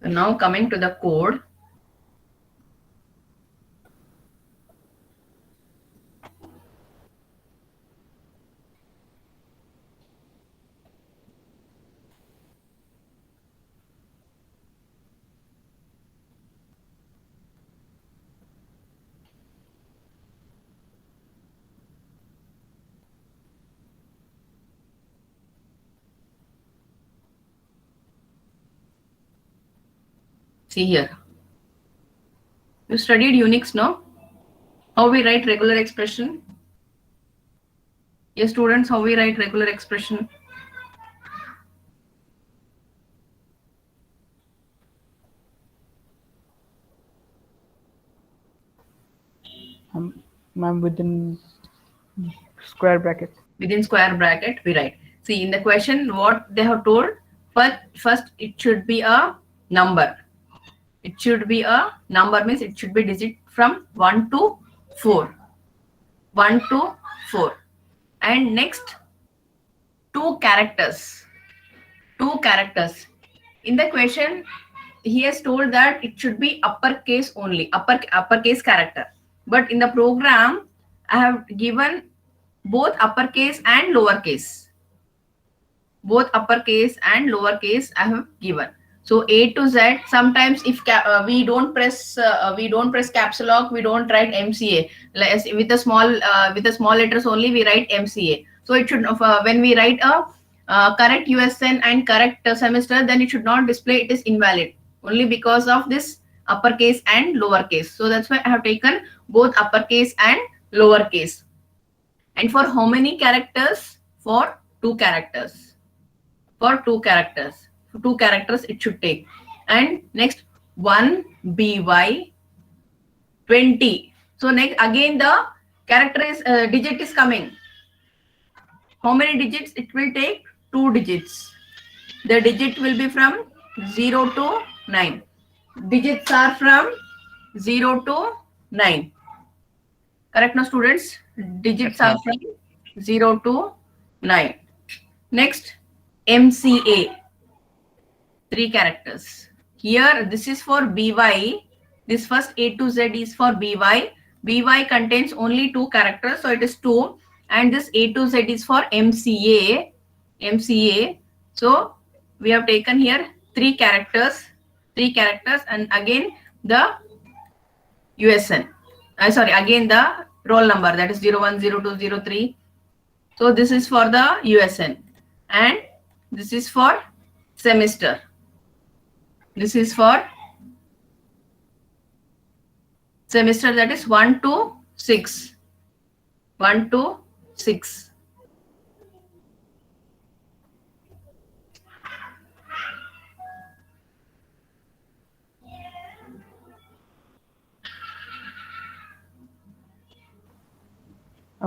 So now coming to the code. See here. You studied Unix, no? How we write regular expression? Yes, students, how we write regular expression? Ma'am, within square bracket. Within square bracket, we write. See, in the question, what they have told, first it should be a number. It should be a number, means it should be digit from 1 to 4. 1 to 4. And next, two characters. In the question, he has told that it should be uppercase only, uppercase character. But in the program, I have given both uppercase and lowercase. Both uppercase and lowercase I have given. So A to Z. Sometimes if we don't press caps lock, we don't write MCA. With the small letters only we write MCA. So it should when we write a correct USN and correct semester, then it should not display it is invalid, only because of this uppercase and lowercase. So that's why I have taken both uppercase and lowercase. And for how many characters? For 2 characters. For 2 characters. For 2 characters it should take. And next, 1 BY 20. So next again the character is digit is coming. How many digits it will take? 2 digits. The digit will be from 0 to 9. Digits are from 0 to 9. Correct now, students? Digits are from 0 to 9. Next, MCA. 3 characters. Here, this is for BY. This first A to Z is for BY. BY contains only 2 characters, so it is 2. And this A to Z is for MCA. So we have taken here 3 characters, and again the USN. Again the roll number, that is 01, 02, 03. So this is for the USN, and this is for semester. This is for semester, that is 1 to 6. 1 to 6.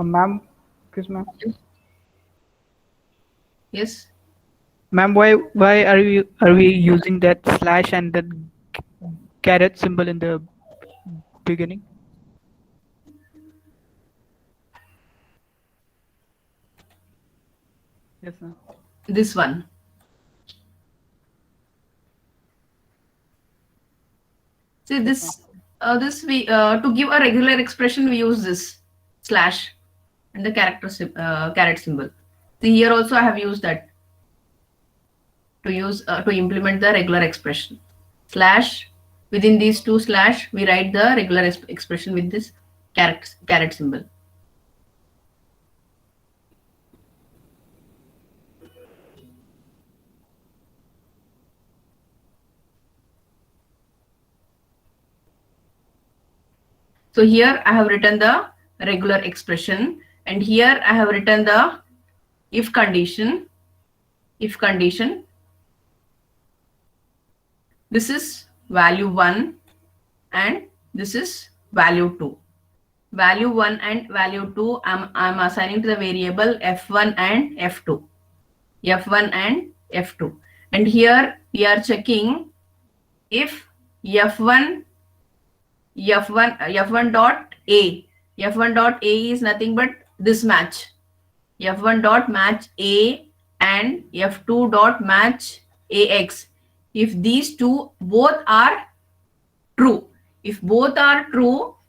Ma'am, please, ma'am. Yes. Ma'am, why are we using that slash and that caret symbol in the beginning? Yes, ma'am. This one. See this. This we to give a regular expression we use this slash and the caret symbol. See here also I have used that to implement the regular expression. Slash, within these 2 slash we write the regular expression with this caret symbol. So here I have written the regular expression, and here I have written the if condition. This is value 1 and this is value 2. Value 1 and value 2 I'm assigning to the variable f1 and f2. F1 and f2. And here we are checking if f1 dot a. F1 dot a is nothing but this match. F1 dot match a and f2 dot match ax. If these two both are true,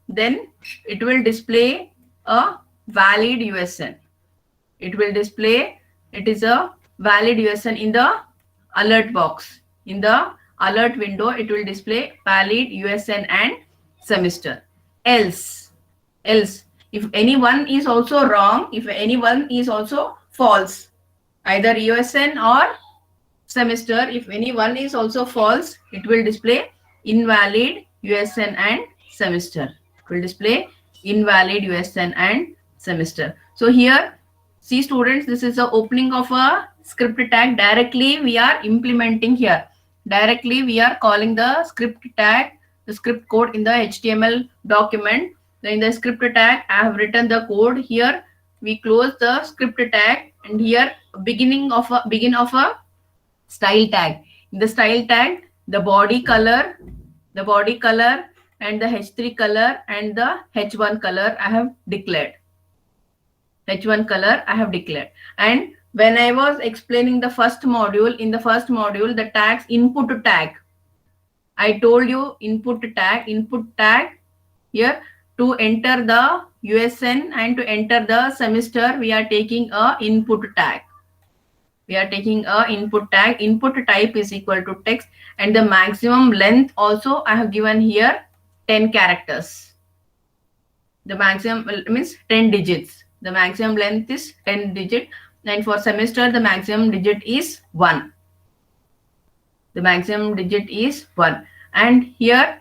then it will display a valid USN. It will display it is a valid USN in the alert box. In the alert window, it will display valid USN and semester. Else, if anyone is also wrong, if anyone is also false, either USN or semester, if anyone is also false, it will display invalid USN and semester. It will display invalid USN and semester. So here, see students, this is the opening of a script tag. Directly we are implementing here. Directly we are calling the script tag, the script code in the HTML document. Then in the script tag, I have written the code. Here we close the script tag, and here begin of a style tag. In the style tag, the body color and the H3 color and the H1 color I have declared. H1 color I have declared. And when I was explaining the first module, in the first module, the tags input tag, I told you input tag here to enter the USN and to enter the semester, we are taking a input tag. We are taking a input tag. Input type is equal to text, and the maximum length also I have given here 10 characters. The maximum means 10 digits. The maximum length is 10 digit, and for semester the maximum digit is 1. The maximum digit is 1, and here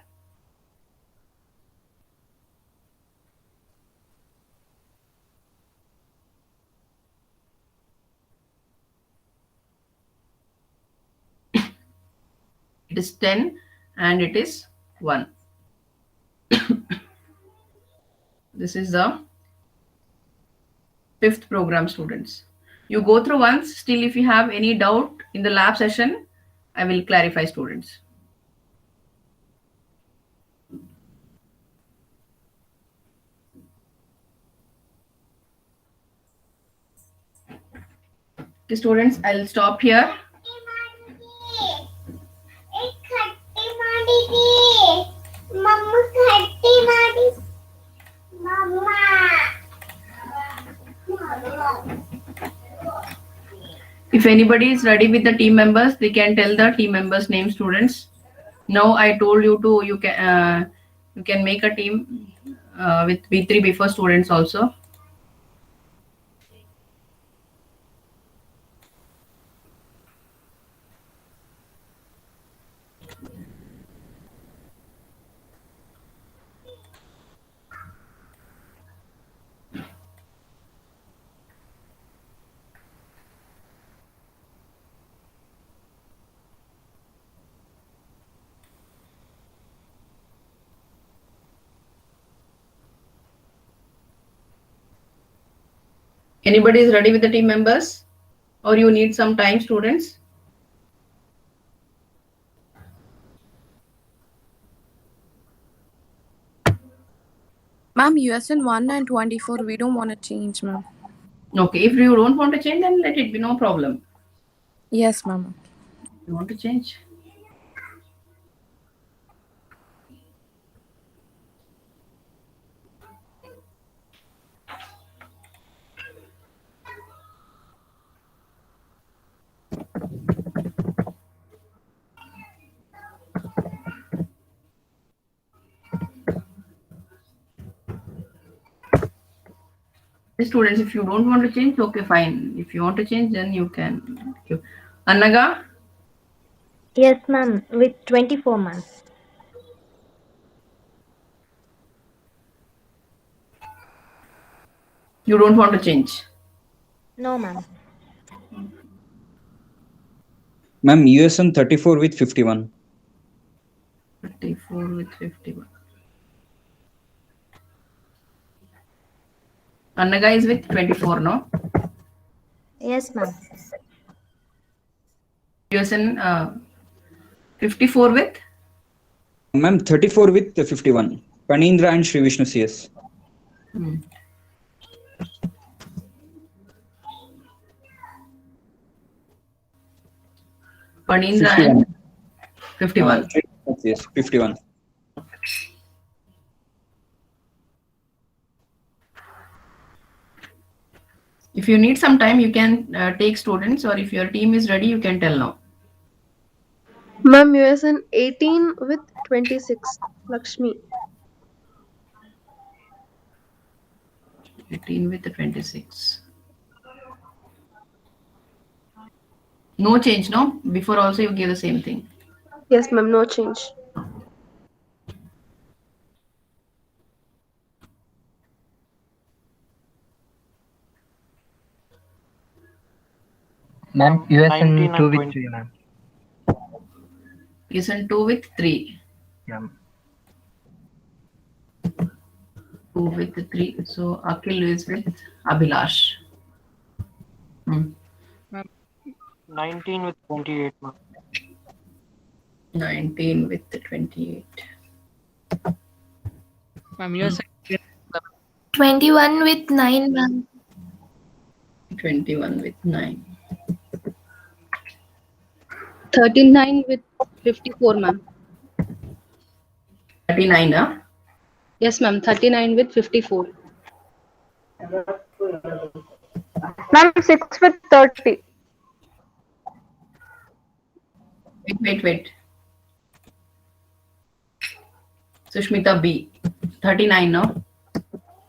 it is 10 and it is 1. This is the 5th program, students. You go through once. Still, if you have any doubt in the lab session, I will clarify, students. Okay, students, I'll stop here. If anybody is ready with the team members, they can tell the team members' name, students. Now I told you to you can make a team with B3 before students also. Anybody is ready with the team members, or you need some time, students? Ma'am, USN 1 and 24, we don't want to change, ma'am. Okay, if you don't want to change, then let it be, no problem. Yes, ma'am. You want to change? Students, if you don't want to change, okay, fine. If you want to change, then you can. Annaga? Yes, ma'am. With 24 months. You don't want to change? No, ma'am. Ma'am, USN 34 with 51. 34 with 51. Annaga is with 24, no? Yes, ma'am. USN 54 with? Ma'am, 34 with 51. Panindra and Sri Vishnu CS. Panindra and 51. Yes, 51. If you need some time, you can take students, or if your team is ready, you can tell now. Ma'am, USN 18 with 26. Lakshmi. 18 with the 26. No change, no? Before also you gave the same thing. Yes, ma'am, no change. Ma'am, USN 2 with 3, ma'am. USN 2 with 3. Yeah. 2 with 3. So Akhil is with Abhilash. 19 with 28, ma'am. 19 with 28. Ma'am, USN 21 with 9, ma'am. 21 with 9. 39 with 54, ma'am. 39, huh? Yes, ma'am. 39 with 54. Ma'am, 6 with 30. Wait. Sushmita B. 39, no?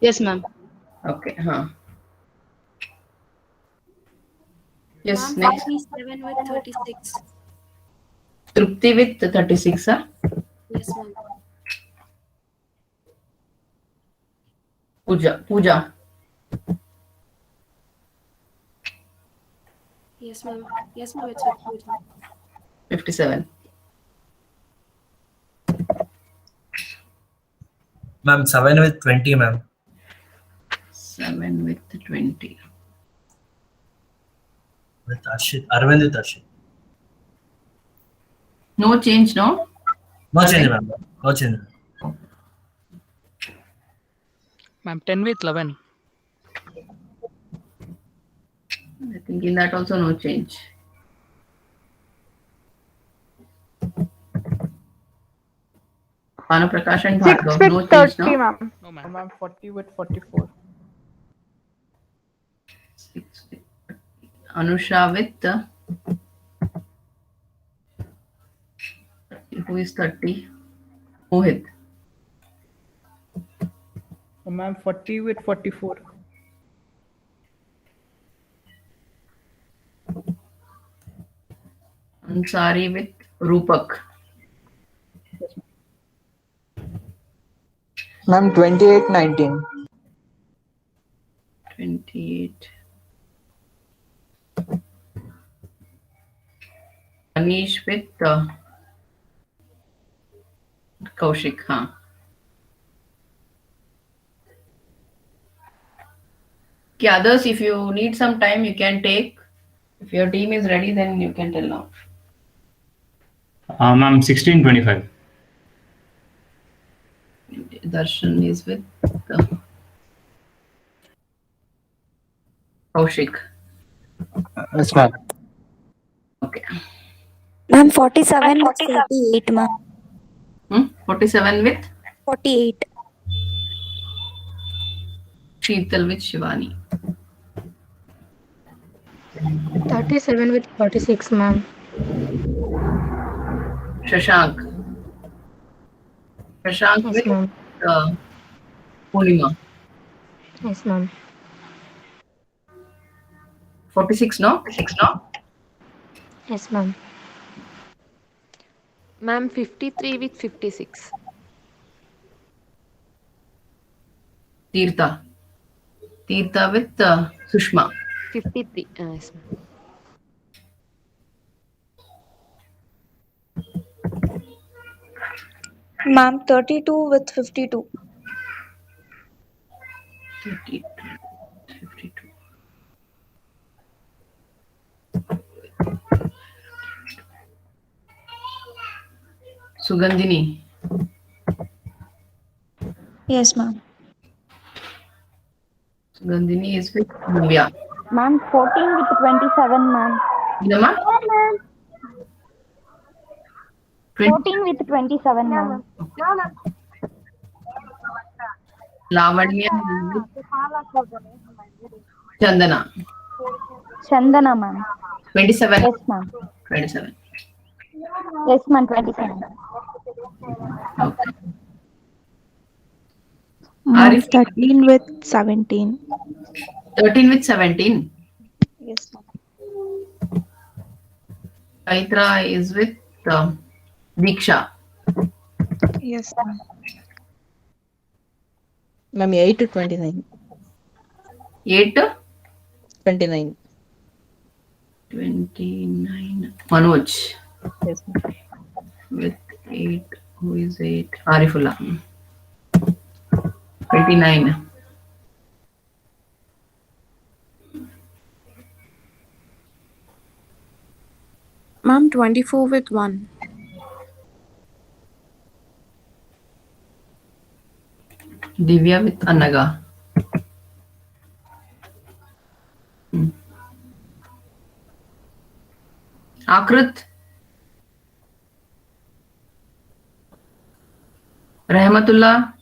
Yes, ma'am. Okay, huh. Yes, Ma'am, next. 47 with 36. Trupti with 36, huh? Yes, ma'am. Pooja. Yes, ma'am. Yes, ma'am, it's with Pooja. 57. Ma'am, 7 with 20, ma'am. 7 with 20. With Arshit. Arvind with Arshit. No change, no? No change, ma'am. No change. Ma'am, 10 with 11. I think in that also no change. Bhanu Prakash and 6 Bhargav, with no 30, change, no? ma'am. No, ma'am. Ma'am, 40 with 44. 6 with Anusha with who is 30? Mohit. Ma'am, 40 with 44. Ansari with Rupak. Ma'am, 28-19. 28. Anish with Kaushik, huh? Okay, others, if you need some time, you can take. If your team is ready, then you can tell now. Ma'am, 1625. Darshan is with Kaushik. Yes, ma'am. Okay. Ma'am, 47 with 48, ma'am. 47 with 48. Sheetal with Shivani. 37 with 46, ma'am. Shashank. Shashank Yes, with ma'am. Purnima. Yes, ma'am. 46, no? Yes, ma'am. Ma'am, 53 with 56. Tirtha with Sushma. 53. Yes, ma'am. Ma'am, 32 with 52. 32, 52. Sugandhini. Yes, ma'am. Sugandhini is with Navya. Ma'am, 14 with 27, ma'am. Idama? 14 with 27, ma'am. Lavanya with Chandana. Chandana, ma'am. 27. Yes, ma'am. 27. Yes, ma'am, 27. Okay. Ma'am, Arif? 13 with 17. 13 with 17. Yes, ma'am. Chaitra is with Diksha. Yes, ma'am. Ma'am, 8 to 29. 8 to 29. 29. Manoj Yes, ma'am. with 8. Who is 8? Arifullah. 29. Ma'am, 24 with 1. Divya with Anaga. Akrit, Rahmatullah,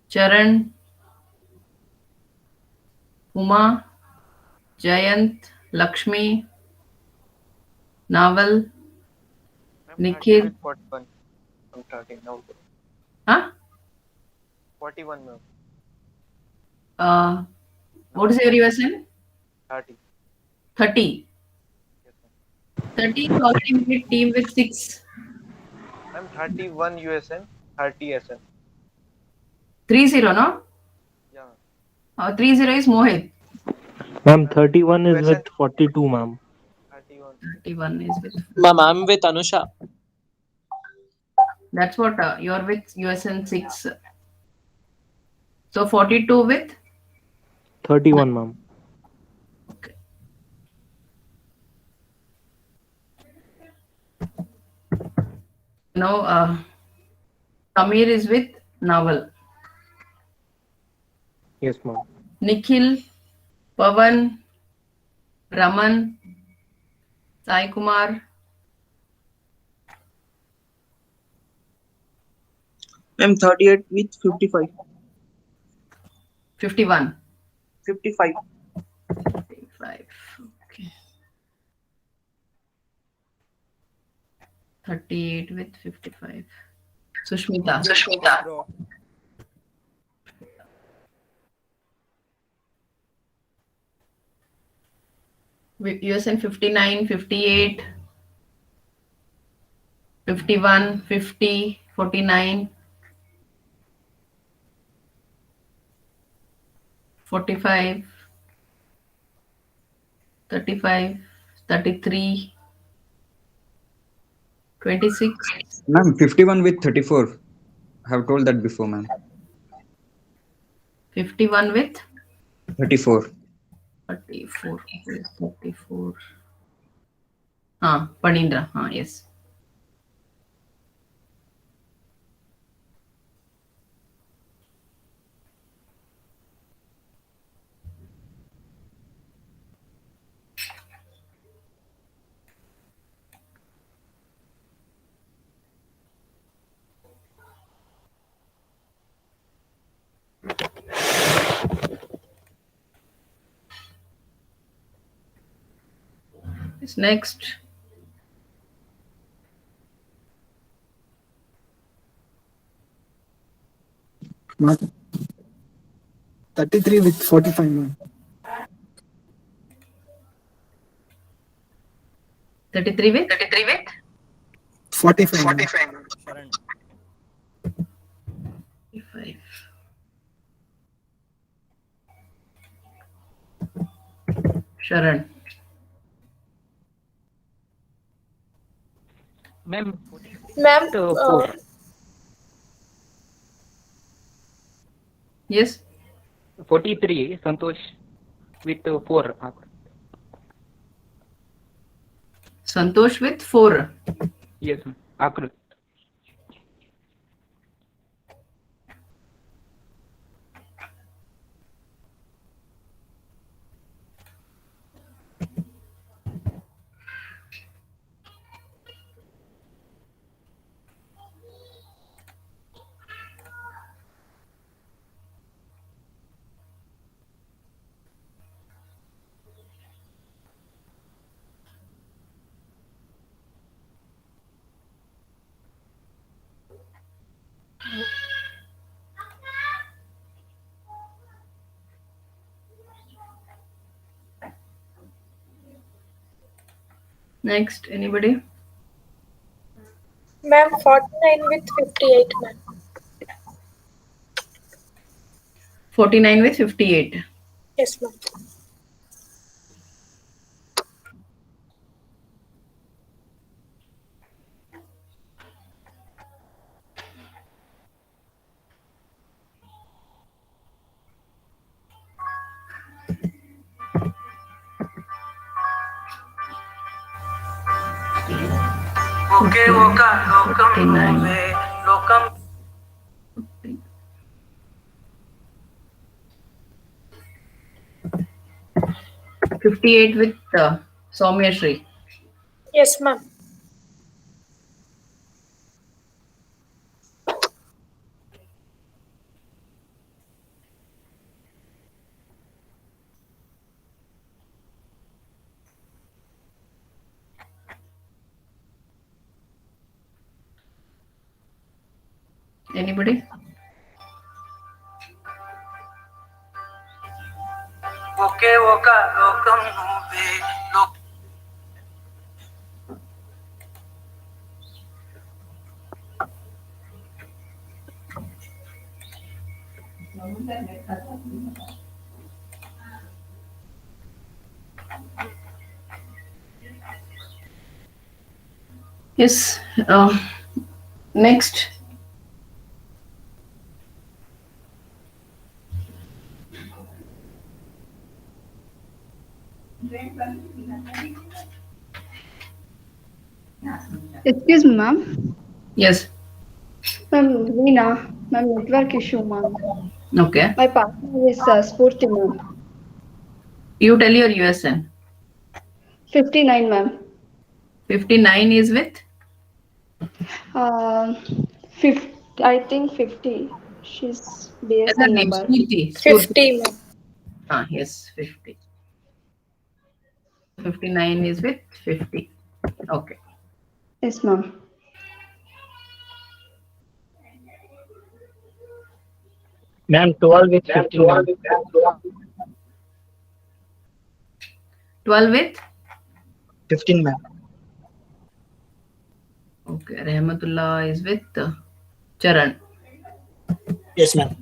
Charan, Uma, Jayant, Lakshmi, Naval, Nikhil. 41. I'm starting now. Huh? 41, ma'am. What is your USN? 30. 30. 30 is already made team with 6. I'm 31 USN, 30 SN. 30, no? Yeah. 30 is Mohit. Ma'am, 31 is with 42, ma'am. 31 is with. Ma'am, I'm with Anusha. That's what you're with USN 6. So 42 with 31, ma'am. Now Samir is with Naval. Yes, ma'am. Nikhil, Pavan, Raman, Sai Kumar. I'm 38 with 55. 51. 55. 55. Okay. 38 with 55. Sushmita. USN 59, 58, 51, 50, 49, 45, 35, 33, 26. Ma'am, 51 with 34. I have told that before, ma'am. 51 with 34. 34. 34. Panindra. Yes. Next. Mark. 33 with 45, ma'am. 33 with 45. 45. Sharan. Ma'am. Ma'am, 4. Yes. 43, Santosh with 4. Santosh with 4. Yes, ma'am. Akrut. Next, anybody? Ma'am, 49 with 58, ma'am. 49 with 58. Yes, ma'am. Okay, lokam. 58 with Soumya Shri. Yes, ma'am. Anybody? ఒకే ఒక లోకం నువ్వే Yes. Next. Excuse me, ma'am. Yes. Ma'am, Veena. Ma'am, network issue, ma'am. Okay. My partner is Spurti, ma'am. You tell your USN. 59, ma'am. 59 is with? 50, I think 50. She's Yes, her BSN name number. Spurti. 50, ma'am. Ah, yes, 50. 59 is with 50. Okay. Yes, ma'am. Ma'am, 12 with 15. Ma'am. 12 with? 15, ma'am. Okay. Rahmatullah is with Charan. Yes, ma'am.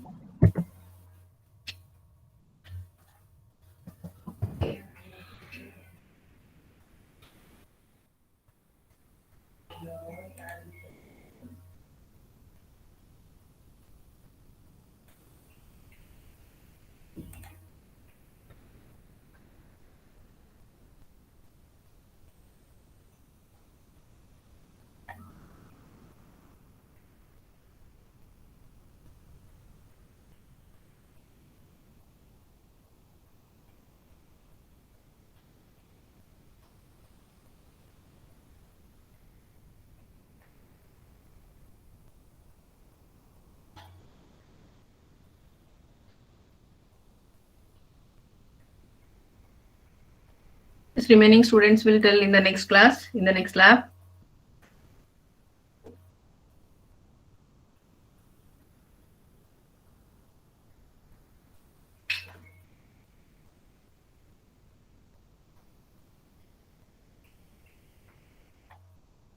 This remaining students will tell in the next class, in the next lab.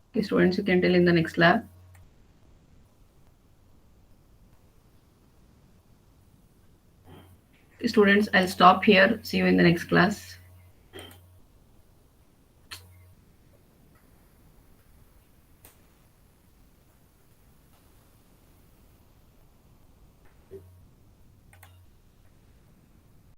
Okay, students, you can tell in the next lab. Okay, students, I'll stop here. See you in the next class.